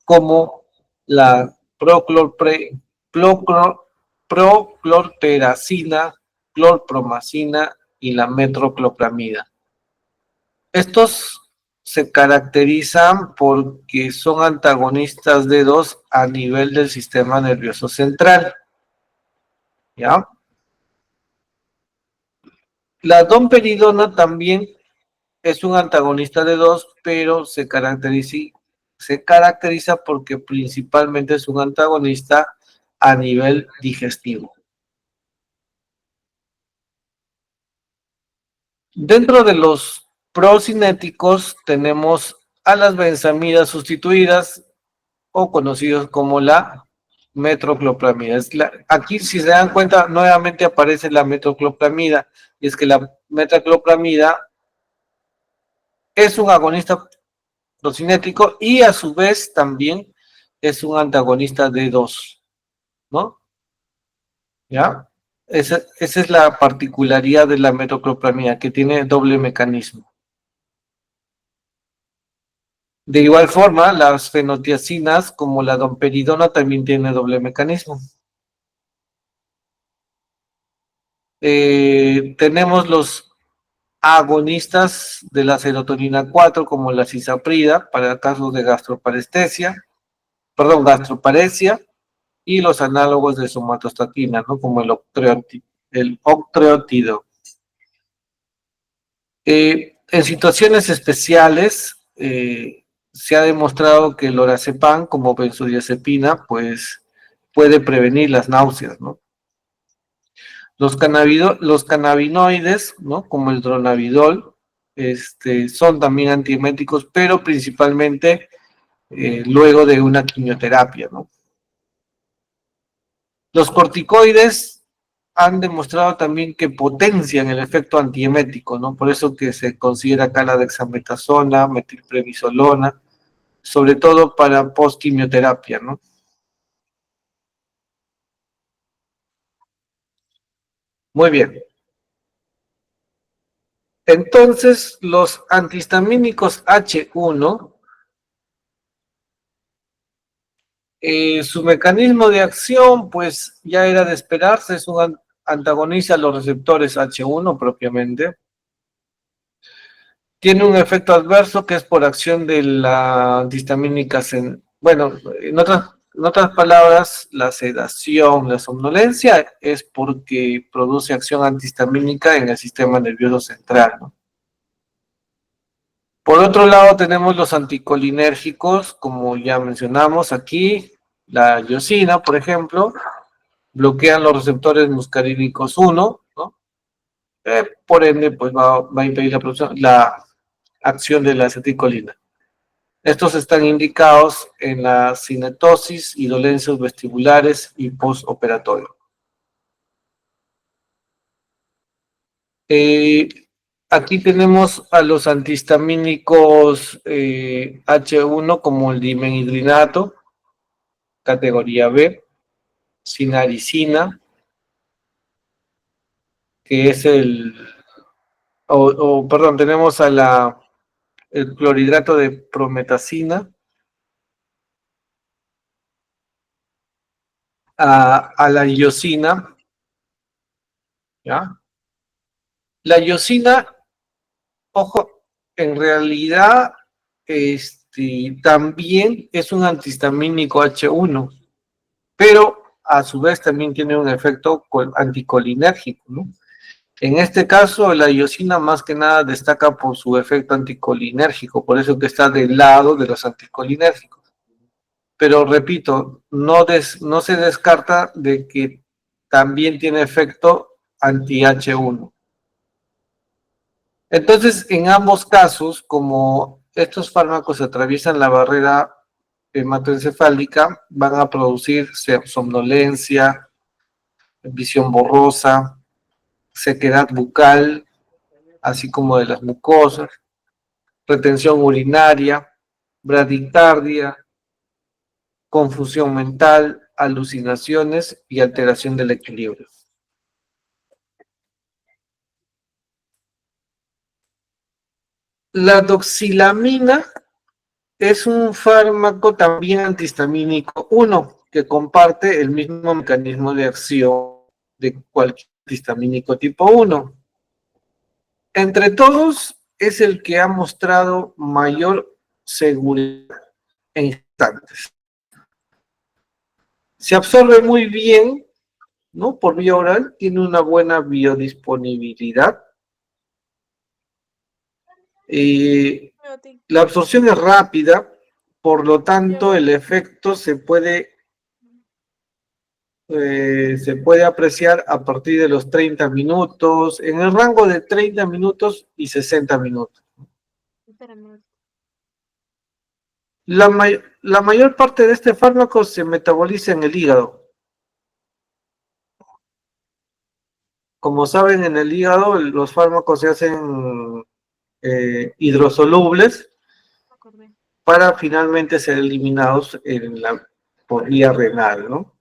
como la proclorperacina, clorpromacina y la metroclopramida. Estos se caracterizan porque son antagonistas de 2 a nivel del sistema nervioso central. ¿Ya? La domperidona también es un antagonista de 2, pero se caracteriza porque principalmente es un antagonista a nivel digestivo. Dentro de los procinéticos tenemos a las benzamidas sustituidas o conocidos como la metroclopramida. Aquí, si se dan cuenta, nuevamente aparece la metroclopramida, y es que la metaclopramida es un agonista procinético y a su vez también es un antagonista de 2, ¿no? ¿Ya? Esa es la particularidad de la metoclopramida, que tiene doble mecanismo. De igual forma, las fenotiacinas, como la domperidona, también tiene doble mecanismo. Tenemos los agonistas de la serotonina 4, como la cisaprida, para casos de gastroparesia, y los análogos de somatostatina, ¿no? Como el octreotido. En situaciones especiales, se ha demostrado que el lorazepam, como benzodiazepina, pues puede prevenir las náuseas, ¿no? Los cannabinoides, ¿no? Como el dronabidol, son también antieméticos, pero principalmente luego de una quimioterapia, ¿no? Los corticoides han demostrado también que potencian el efecto antiemético, ¿no? Por eso que se considera acá la dexametasona, metilprednisolona, sobre todo para postquimioterapia, ¿no? Muy bien. Entonces, los antihistamínicos H1, su mecanismo de acción, pues ya era de esperarse, es un antagonista a los receptores H1 propiamente. Tiene un efecto adverso que es por acción de la antihistamínica, bueno, en otras palabras, la sedación, la somnolencia es porque produce acción antihistamínica en el sistema nervioso central, ¿no? Por otro lado, tenemos los anticolinérgicos, como ya mencionamos aquí, la iosina, por ejemplo, bloquean los receptores muscarínicos 1, ¿no? Por ende, pues va a impedir la acción de la acetilcolina. Estos están indicados en la cinetosis y dolencias vestibulares y postoperatorio. Aquí tenemos a los antihistamínicos H1 como el dimenhidrinato, categoría B, sinaricina, que es perdón, tenemos el clorhidrato de prometacina, a la iosina, ¿ya? La iosina, ojo, en realidad también es un antihistamínico H1, pero a su vez también tiene un efecto anticolinérgico, ¿no? En este caso, la iosina más que nada destaca por su efecto anticolinérgico, por eso que está del lado de los anticolinérgicos. Pero repito, no se descarta de que también tiene efecto anti-H1. Entonces, en ambos casos, como estos fármacos atraviesan la barrera hematoencefálica, van a producir somnolencia, visión borrosa, sequedad bucal, así como de las mucosas, retención urinaria, bradicardia, confusión mental, alucinaciones y alteración del equilibrio. La doxilamina es un fármaco también antihistamínico 1 que comparte el mismo mecanismo de acción de cualquier antihistamínico tipo 1. Entre todos es el que ha mostrado mayor seguridad en instantes. Se absorbe muy bien, ¿no? Por vía oral, tiene una buena biodisponibilidad. La absorción es rápida, por lo tanto el efecto se puede apreciar a partir de los 30 minutos, en el rango de 30 minutos y 60 minutos. La mayor parte de este fármaco se metaboliza en el hígado. Como saben, en el hígado los fármacos se hacen hidrosolubles para finalmente ser eliminados por vía renal, ¿no?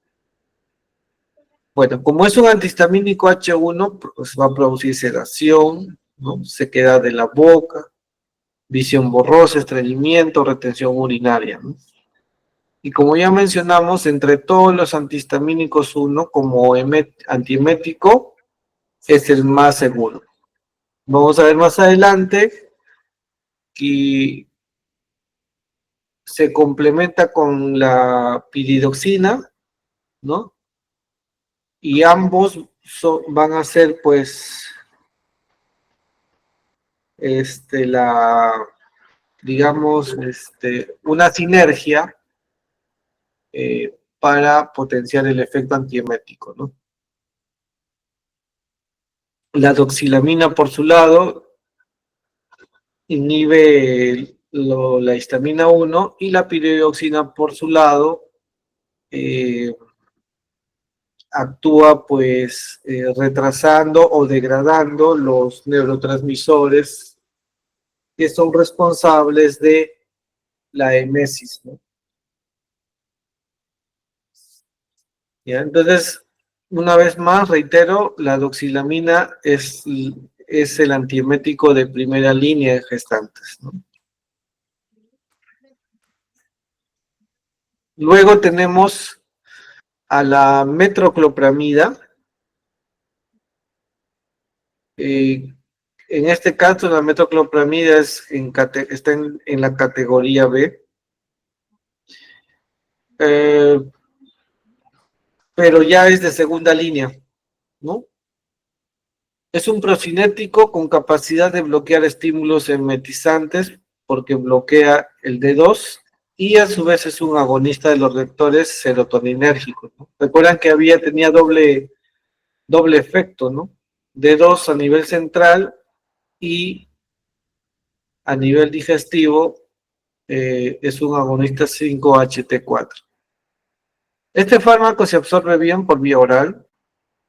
Bueno, como es un antihistamínico H1, pues va a producir sedación, ¿no? Sequedad de la boca, visión borrosa, estreñimiento, retención urinaria, ¿no? Y como ya mencionamos, entre todos los antihistamínicos 1, como antiemético, es el más seguro. Vamos a ver más adelante que se complementa con la piridoxina, ¿no? Y ambos van a ser, pues, digamos, una sinergia para potenciar el efecto antiemético, ¿no? La doxilamina, por su lado, inhibe la histamina 1 y la piridoxina, por su lado, actúa pues retrasando o degradando los neurotransmisores que son responsables de la emesis, ¿no? ¿Ya? Entonces, una vez más, reitero, la doxilamina es el antiemético de primera línea de gestantes, ¿no? Luego tenemos a la metoclopramida. En este caso, la metoclopramida está en la categoría B. Pero ya es de segunda línea, ¿no? Es un procinético con capacidad de bloquear estímulos emetizantes porque bloquea el D2 y a su vez es un agonista de los receptores serotoninérgicos, ¿no? Recuerdan que tenía doble efecto, ¿no? D2 a nivel central y a nivel digestivo es un agonista 5-HT4. Este fármaco se absorbe bien por vía oral,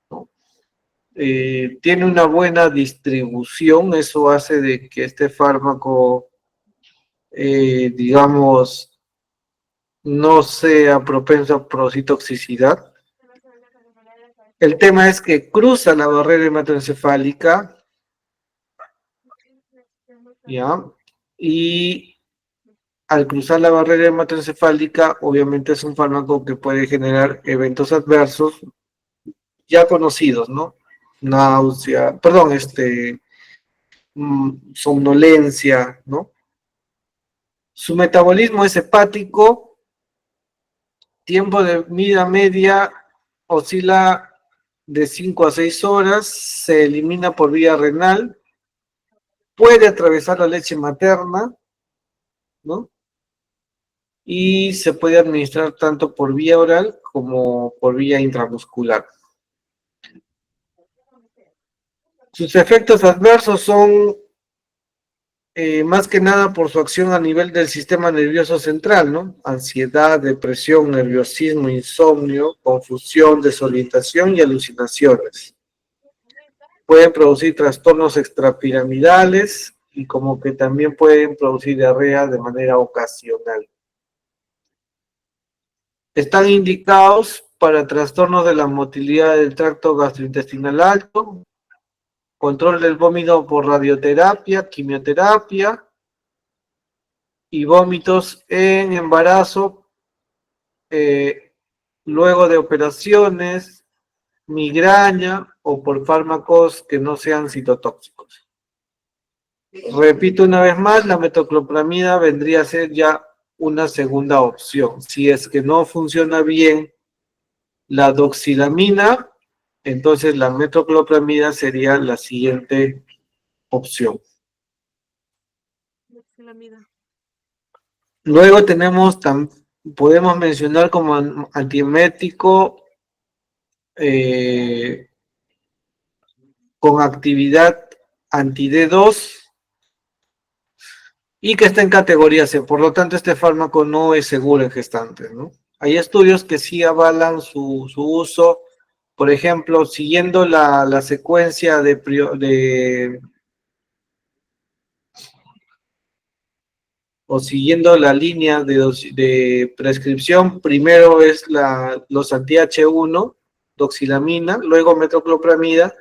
¿no? Tiene una buena distribución, eso hace de que este fármaco, digamos, no sea propenso a procitoxicidad. El tema es que cruza la barrera hematoencefálica, ¿ya? Y al cruzar la barrera hematoencefálica, obviamente es un fármaco que puede generar eventos adversos ya conocidos, ¿no? Náusea, perdón, somnolencia, ¿no? Su metabolismo es hepático, tiempo de vida media oscila de 5 a 6 horas, se elimina por vía renal, puede atravesar la leche materna, ¿no? Y se puede administrar tanto por vía oral como por vía intramuscular. Sus efectos adversos son más que nada por su acción a nivel del sistema nervioso central, ¿no? Ansiedad, depresión, nerviosismo, insomnio, confusión, desorientación y alucinaciones. Pueden producir trastornos extrapiramidales y como que también pueden producir diarrea de manera ocasional. Están indicados para trastornos de la motilidad del tracto gastrointestinal alto, control del vómito por radioterapia, quimioterapia y vómitos en embarazo, luego de operaciones, migraña o por fármacos que no sean citotóxicos. Repito una vez más, la metoclopramida vendría a ser ya una segunda opción. Si es que no funciona bien la doxilamina, entonces la metoclopramida sería la siguiente opción. Luego podemos mencionar como antiemético con actividad anti-D2 y que está en categoría C. Por lo tanto, este fármaco no es seguro en gestantes, ¿no? Hay estudios que sí avalan su uso, por ejemplo, siguiendo la secuencia o siguiendo la línea de prescripción, primero es los anti-H1, doxilamina, luego metoclopramida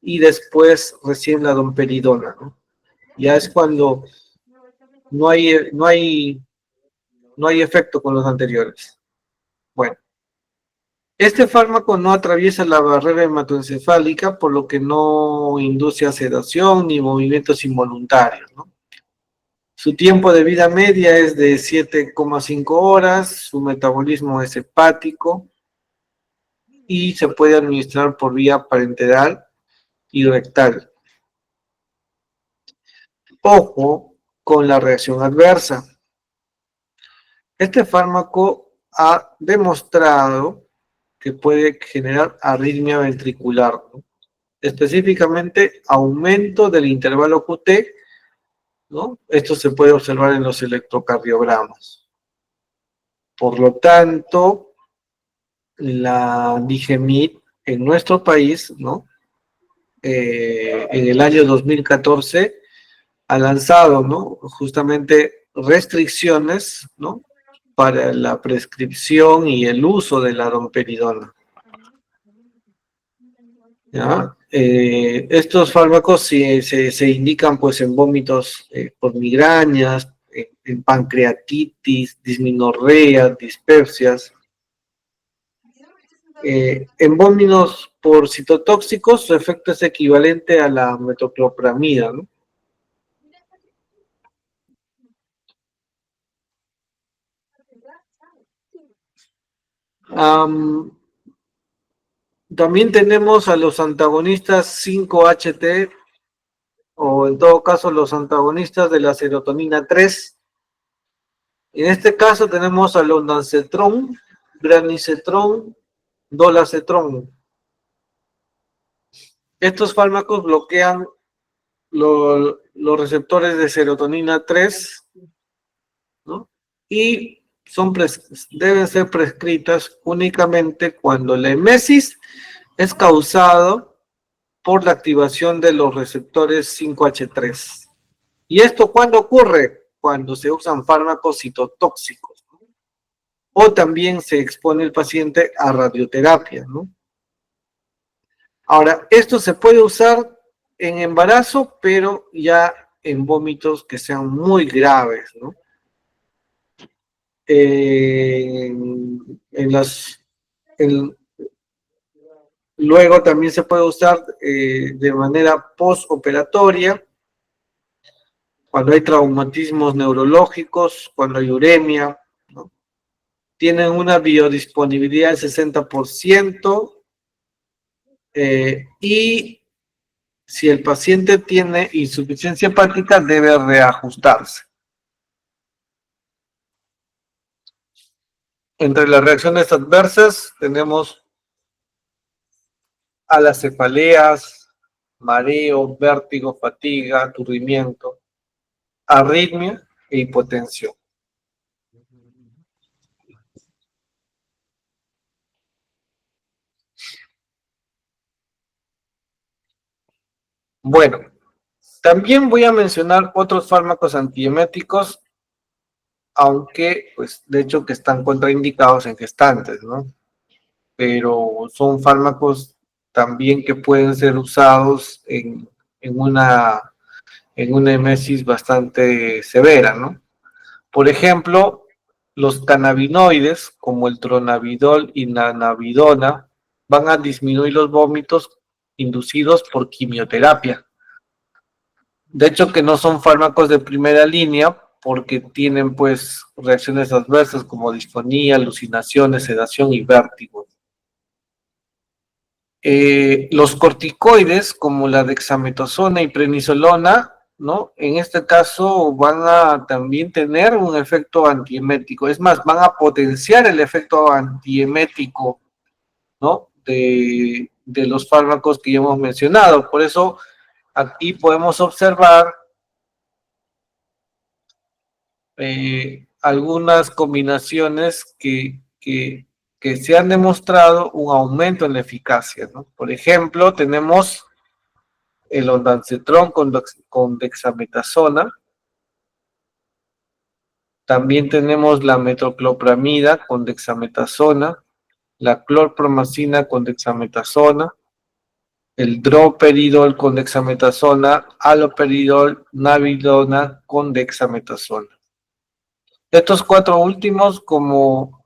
y después recién la domperidona, ¿no? Ya es cuando no hay efecto con los anteriores. Bueno, este fármaco no atraviesa la barrera hematoencefálica, por lo que no induce a sedación ni movimientos involuntarios, ¿no? Su tiempo de vida media es de 7,5 horas, su metabolismo es hepático y se puede administrar por vía parenteral y rectal. Ojo con la reacción adversa. Este fármaco ha demostrado que puede generar arritmia ventricular, ¿no? Específicamente aumento del intervalo QT, ¿no? Esto se puede observar en los electrocardiogramas. Por lo tanto, la Digemid en nuestro país, ¿no? En el año 2014 ha lanzado, ¿no? Justamente restricciones, ¿no? Para la prescripción y el uso de la domperidona, ¿ya? Estos fármacos se indican pues en vómitos por migrañas, en pancreatitis, disminorrea, dispepsias. En vómitos por citotóxicos, su efecto es equivalente a la metoclopramida, ¿no? También tenemos a los antagonistas 5-HT o en todo caso los antagonistas de la serotonina 3. En este caso tenemos al ondansetrón, granisetrón, dolacetrón. Estos fármacos bloquean los receptores de serotonina 3, ¿no? Y deben ser prescritas únicamente cuando la emesis es causado por la activación de los receptores 5H3. ¿Y esto cuándo ocurre? Cuando se usan fármacos citotóxicos, ¿no? O también se expone el paciente a radioterapia, ¿no? Ahora, esto se puede usar en embarazo, pero ya en vómitos que sean muy graves, ¿no? En las, en- Luego también se puede usar de manera postoperatoria, cuando hay traumatismos neurológicos, cuando hay uremia, ¿no? Tienen una biodisponibilidad del 60%, y si el paciente tiene insuficiencia hepática debe reajustarse. Entre las reacciones adversas tenemos a las cefaleas, mareo, vértigo, fatiga, aturdimiento, arritmia e hipotensión. Bueno, también voy a mencionar otros fármacos antieméticos, aunque, pues, de hecho que están contraindicados en gestantes, ¿no? Pero son fármacos también que pueden ser usados en una emesis bastante severa, ¿no? Por ejemplo, los cannabinoides, como el tronabidol y nanavidona, van a disminuir los vómitos inducidos por quimioterapia. De hecho, que no son fármacos de primera línea porque tienen pues reacciones adversas como disfonía, alucinaciones, sedación y vértigo. Los corticoides como la dexametasona y prednisolona, ¿no? En este caso van a también tener un efecto antiemético. Es más, van a potenciar el efecto antiemético, ¿no? De los fármacos que ya hemos mencionado. Por eso aquí podemos observar algunas combinaciones que se han demostrado un aumento en la eficacia, ¿no? Por ejemplo, tenemos el ondansetrón con dexametasona. También tenemos la metoclopramida con dexametasona, la clorpromacina con dexametasona, el droperidol con dexametasona, haloperidol, navidona con dexametasona. Estos cuatro últimos, como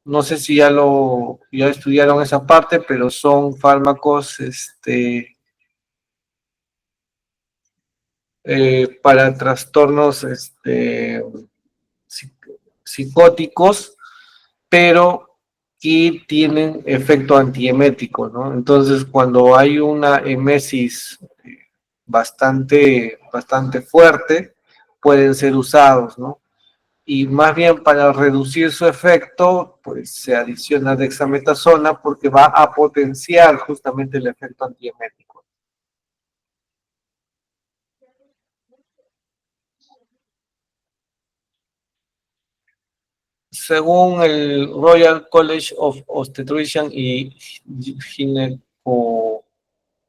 no sé si ya estudiaron esa parte, pero son fármacos para trastornos psicóticos, pero que tienen efecto antiemético, ¿no? Entonces, cuando hay una emesis bastante fuerte, pueden ser usados, ¿no? Y más bien para reducir su efecto, pues se adiciona dexametasona porque va a potenciar justamente el efecto antiemético. Según el Royal College of Obstetrician y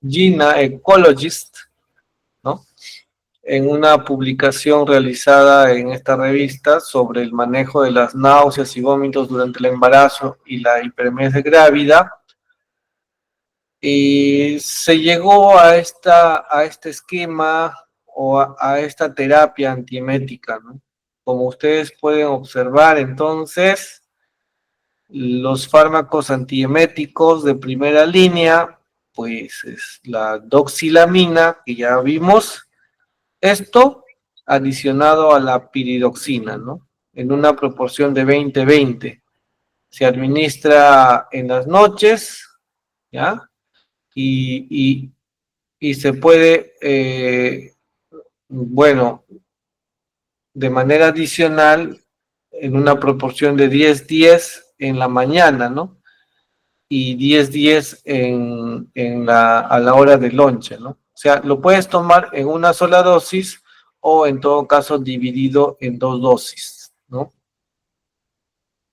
Gynecologist, ¿no? En una publicación realizada en esta revista sobre el manejo de las náuseas y vómitos durante el embarazo y la hiperemesis grávida, y se llegó a este esquema o a esta terapia antiemética, ¿no? Como ustedes pueden observar, entonces, los fármacos antieméticos de primera línea, pues es la doxilamina, que ya vimos, esto adicionado a la piridoxina, ¿no? En una proporción de 20-20. Se administra en las noches, ¿ya? Y y se puede, bueno, de manera adicional, en una proporción de 10-10 en la mañana, ¿no? Y 10-10 a la hora de lonche, ¿no? O sea, lo puedes tomar en una sola dosis o en todo caso dividido en dos dosis, ¿no?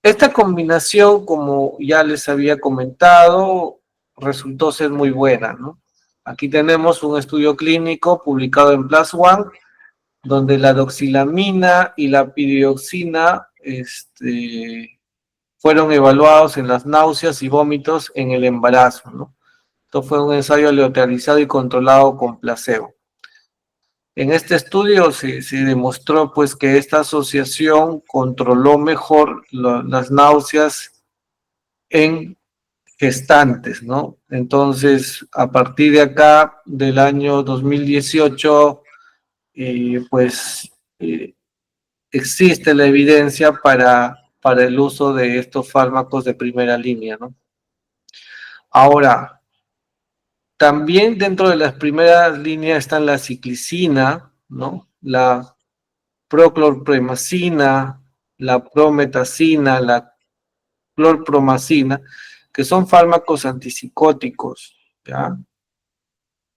Esta combinación, como ya les había comentado, resultó ser muy buena, ¿no? Aquí tenemos un estudio clínico publicado en PLAS ONE, donde la doxilamina y la piridoxina fueron evaluados en las náuseas y vómitos en el embarazo, ¿no? Esto fue un ensayo aleatorizado y controlado con placebo. En este estudio se demostró pues que esta asociación controló mejor las náuseas en gestantes, ¿no? Entonces, a partir de acá, del año 2018, pues existe la evidencia para el uso de estos fármacos de primera línea, ¿no? Ahora, también dentro de las primeras líneas están la ciclicina, ¿no? La proclorpremacina, la prometacina, la clorpromacina, que son fármacos antipsicóticos, ¿ya?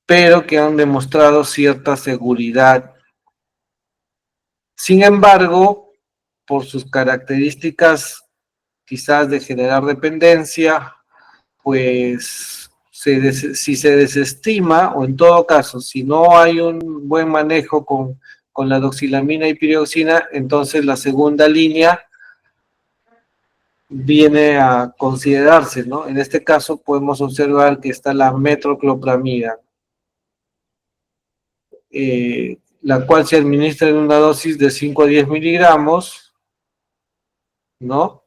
Pero que han demostrado cierta seguridad. Sin embargo, por sus características quizás de generar dependencia, pues si se desestima, o en todo caso, si no hay un buen manejo con la doxilamina y piroxina, entonces la segunda línea viene a considerarse, ¿no? En este caso podemos observar que está la metoclopramida, la cual se administra en una dosis de 5 a 10 miligramos, ¿no?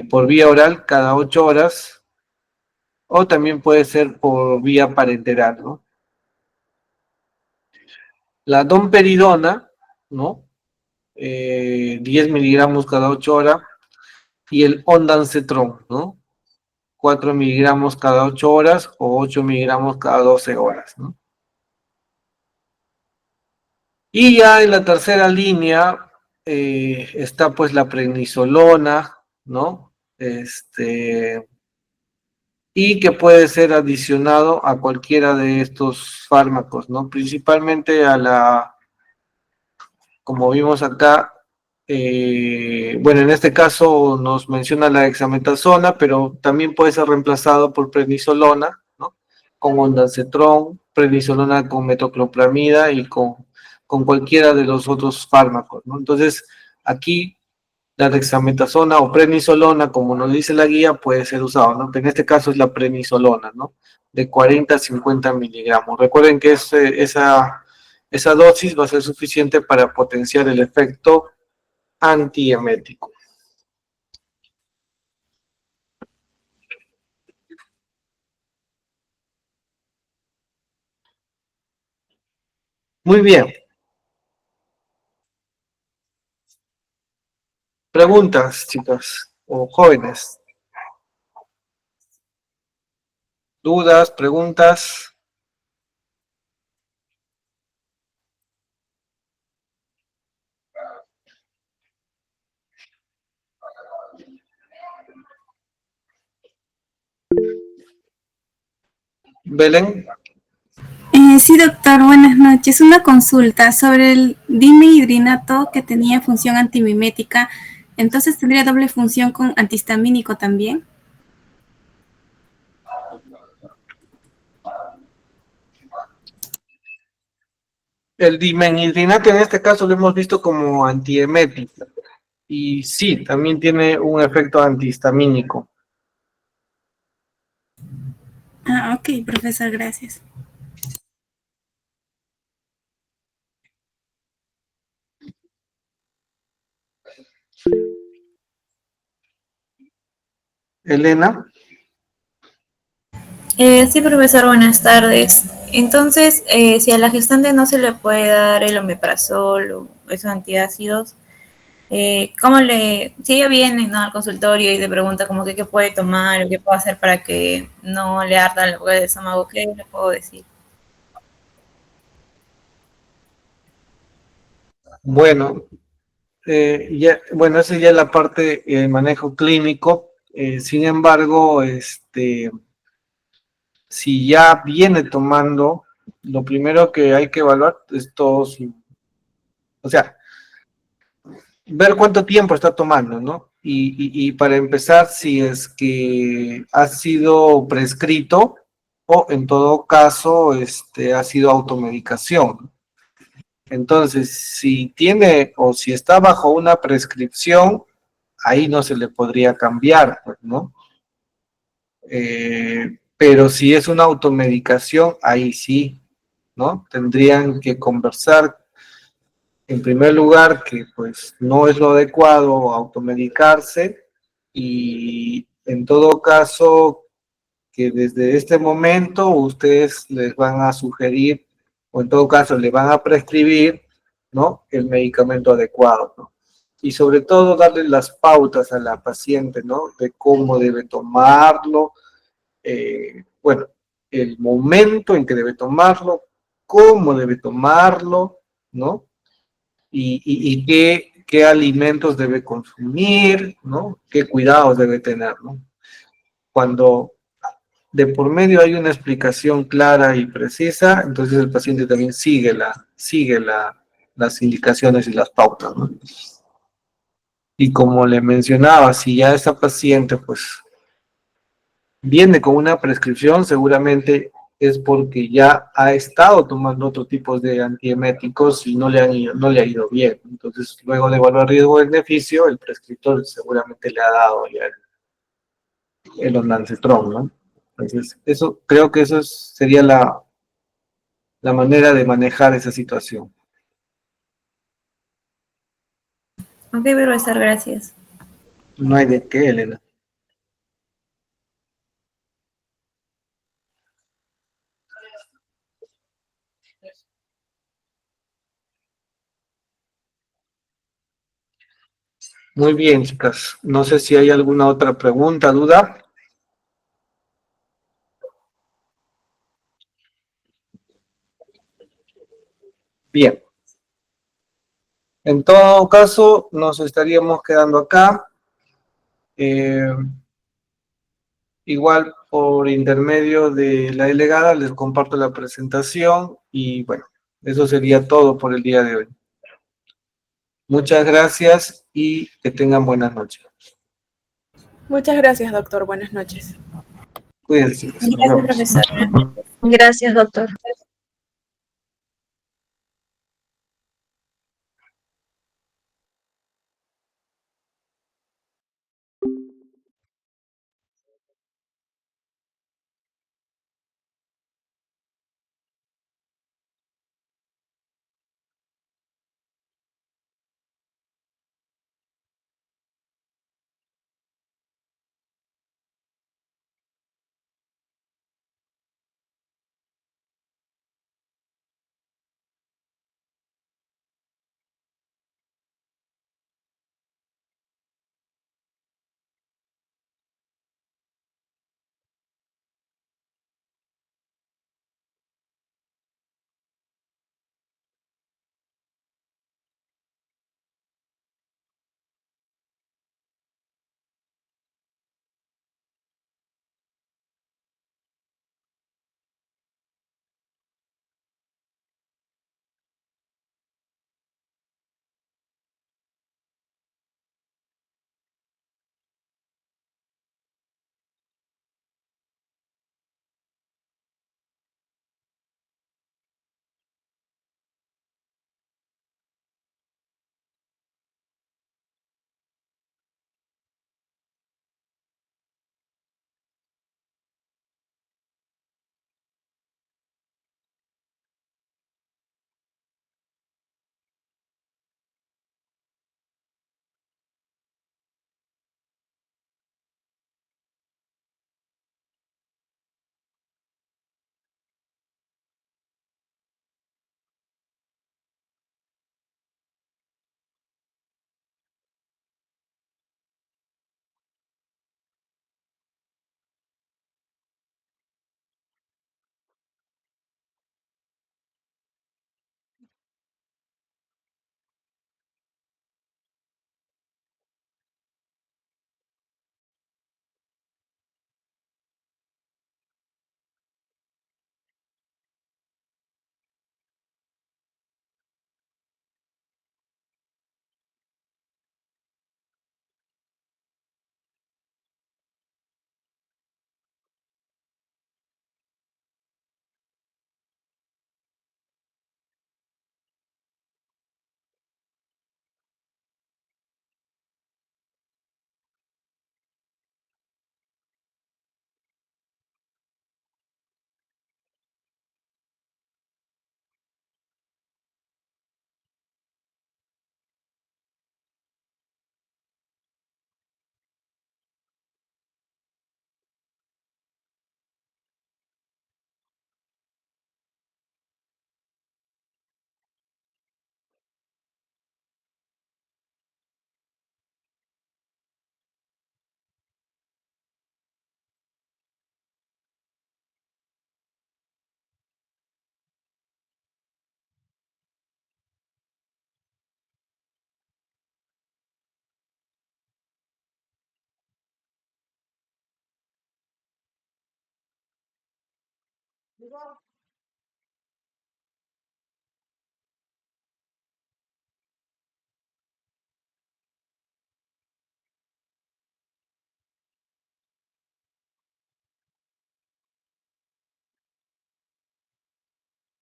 Por vía oral cada 8 horas, o también puede ser por vía parenteral, ¿no? La domperidona, ¿no? 10 miligramos cada 8 horas, y el ondansetron, ¿no? 4 miligramos cada 8 horas o 8 miligramos cada 12 horas, ¿no? Y ya en la tercera línea está pues la prednisolona, ¿no? Y que puede ser adicionado a cualquiera de estos fármacos, ¿no? Principalmente como vimos acá, bueno, en este caso nos menciona la dexametasona, pero también puede ser reemplazado por prednisolona, ¿no? Con ondansetron, prednisolona con metoclopramida y con cualquiera de los otros fármacos, ¿no? Entonces, aquí la dexametasona o prednisolona, como nos dice la guía, puede ser usado, ¿no? En este caso es la prednisolona, ¿no? De 40 a 50 miligramos. Recuerden que esa dosis va a ser suficiente para potenciar el efecto antiemético. Muy bien. Preguntas, chicas o jóvenes. Dudas, preguntas. Belén. Sí, doctor, buenas noches. Una consulta sobre el dimehidrinato que tenía función antimimética. Entonces, ¿tendría doble función con antihistamínico también? El dimenhidrinato en este caso lo hemos visto como antiemético. Y sí, también tiene un efecto antihistamínico. Ah, ok, profesor, gracias. Elena. Sí, profesor, buenas tardes. Entonces, si a la gestante no se le puede dar el omeprazol o esos antiácidos, si ella viene, ¿no?, al consultorio y te pregunta como que qué puede tomar o qué puedo hacer para que no le arda el de estómago, ¿qué le puedo decir? Bueno, bueno, esa ya es la parte del manejo clínico. Sin embargo, si ya viene tomando, lo primero que hay que evaluar es todo su, o sea, ver cuánto tiempo está tomando, ¿no? Y para empezar, si es que ha sido prescrito o en todo caso, ha sido automedicación. Entonces, si tiene o si está bajo una prescripción, ahí no se le podría cambiar, pues, ¿no? Pero si es una automedicación, ahí sí, ¿no? Tendrían que conversar en primer lugar que pues no es lo adecuado automedicarse y en todo caso que desde este momento ustedes les van a sugerir o en todo caso le van a prescribir, ¿no?, el medicamento adecuado, ¿no? Y sobre todo darle las pautas a la paciente, ¿no?, de cómo debe tomarlo, bueno, el momento en que debe tomarlo, cómo debe tomarlo, ¿no? Y qué alimentos debe consumir, ¿no? Qué cuidados debe tener, ¿no? Cuando de por medio hay una explicación clara y precisa, entonces el paciente también las indicaciones y las pautas, ¿no? Y como le mencionaba, si ya esta paciente pues viene con una prescripción, seguramente es porque ya ha estado tomando otro tipo de antieméticos y no le ha ido bien. Entonces, luego de evaluar riesgo-beneficio, el prescriptor seguramente le ha dado ya el ondansetron, ¿no? Entonces, creo que sería la manera de manejar esa situación. Ok, profesor, gracias. No hay de qué, Elena. Muy bien, chicas. No sé si hay alguna otra pregunta, duda. Bien. En todo caso, nos estaríamos quedando acá. Eh, Igual por intermedio de la delegada les comparto la presentación y bueno, eso sería todo por el día de hoy. Muchas gracias y que tengan buenas noches. Muchas gracias, doctor. Buenas noches. Cuídense, nos Gracias, vemos. profesor. Gracias, doctor.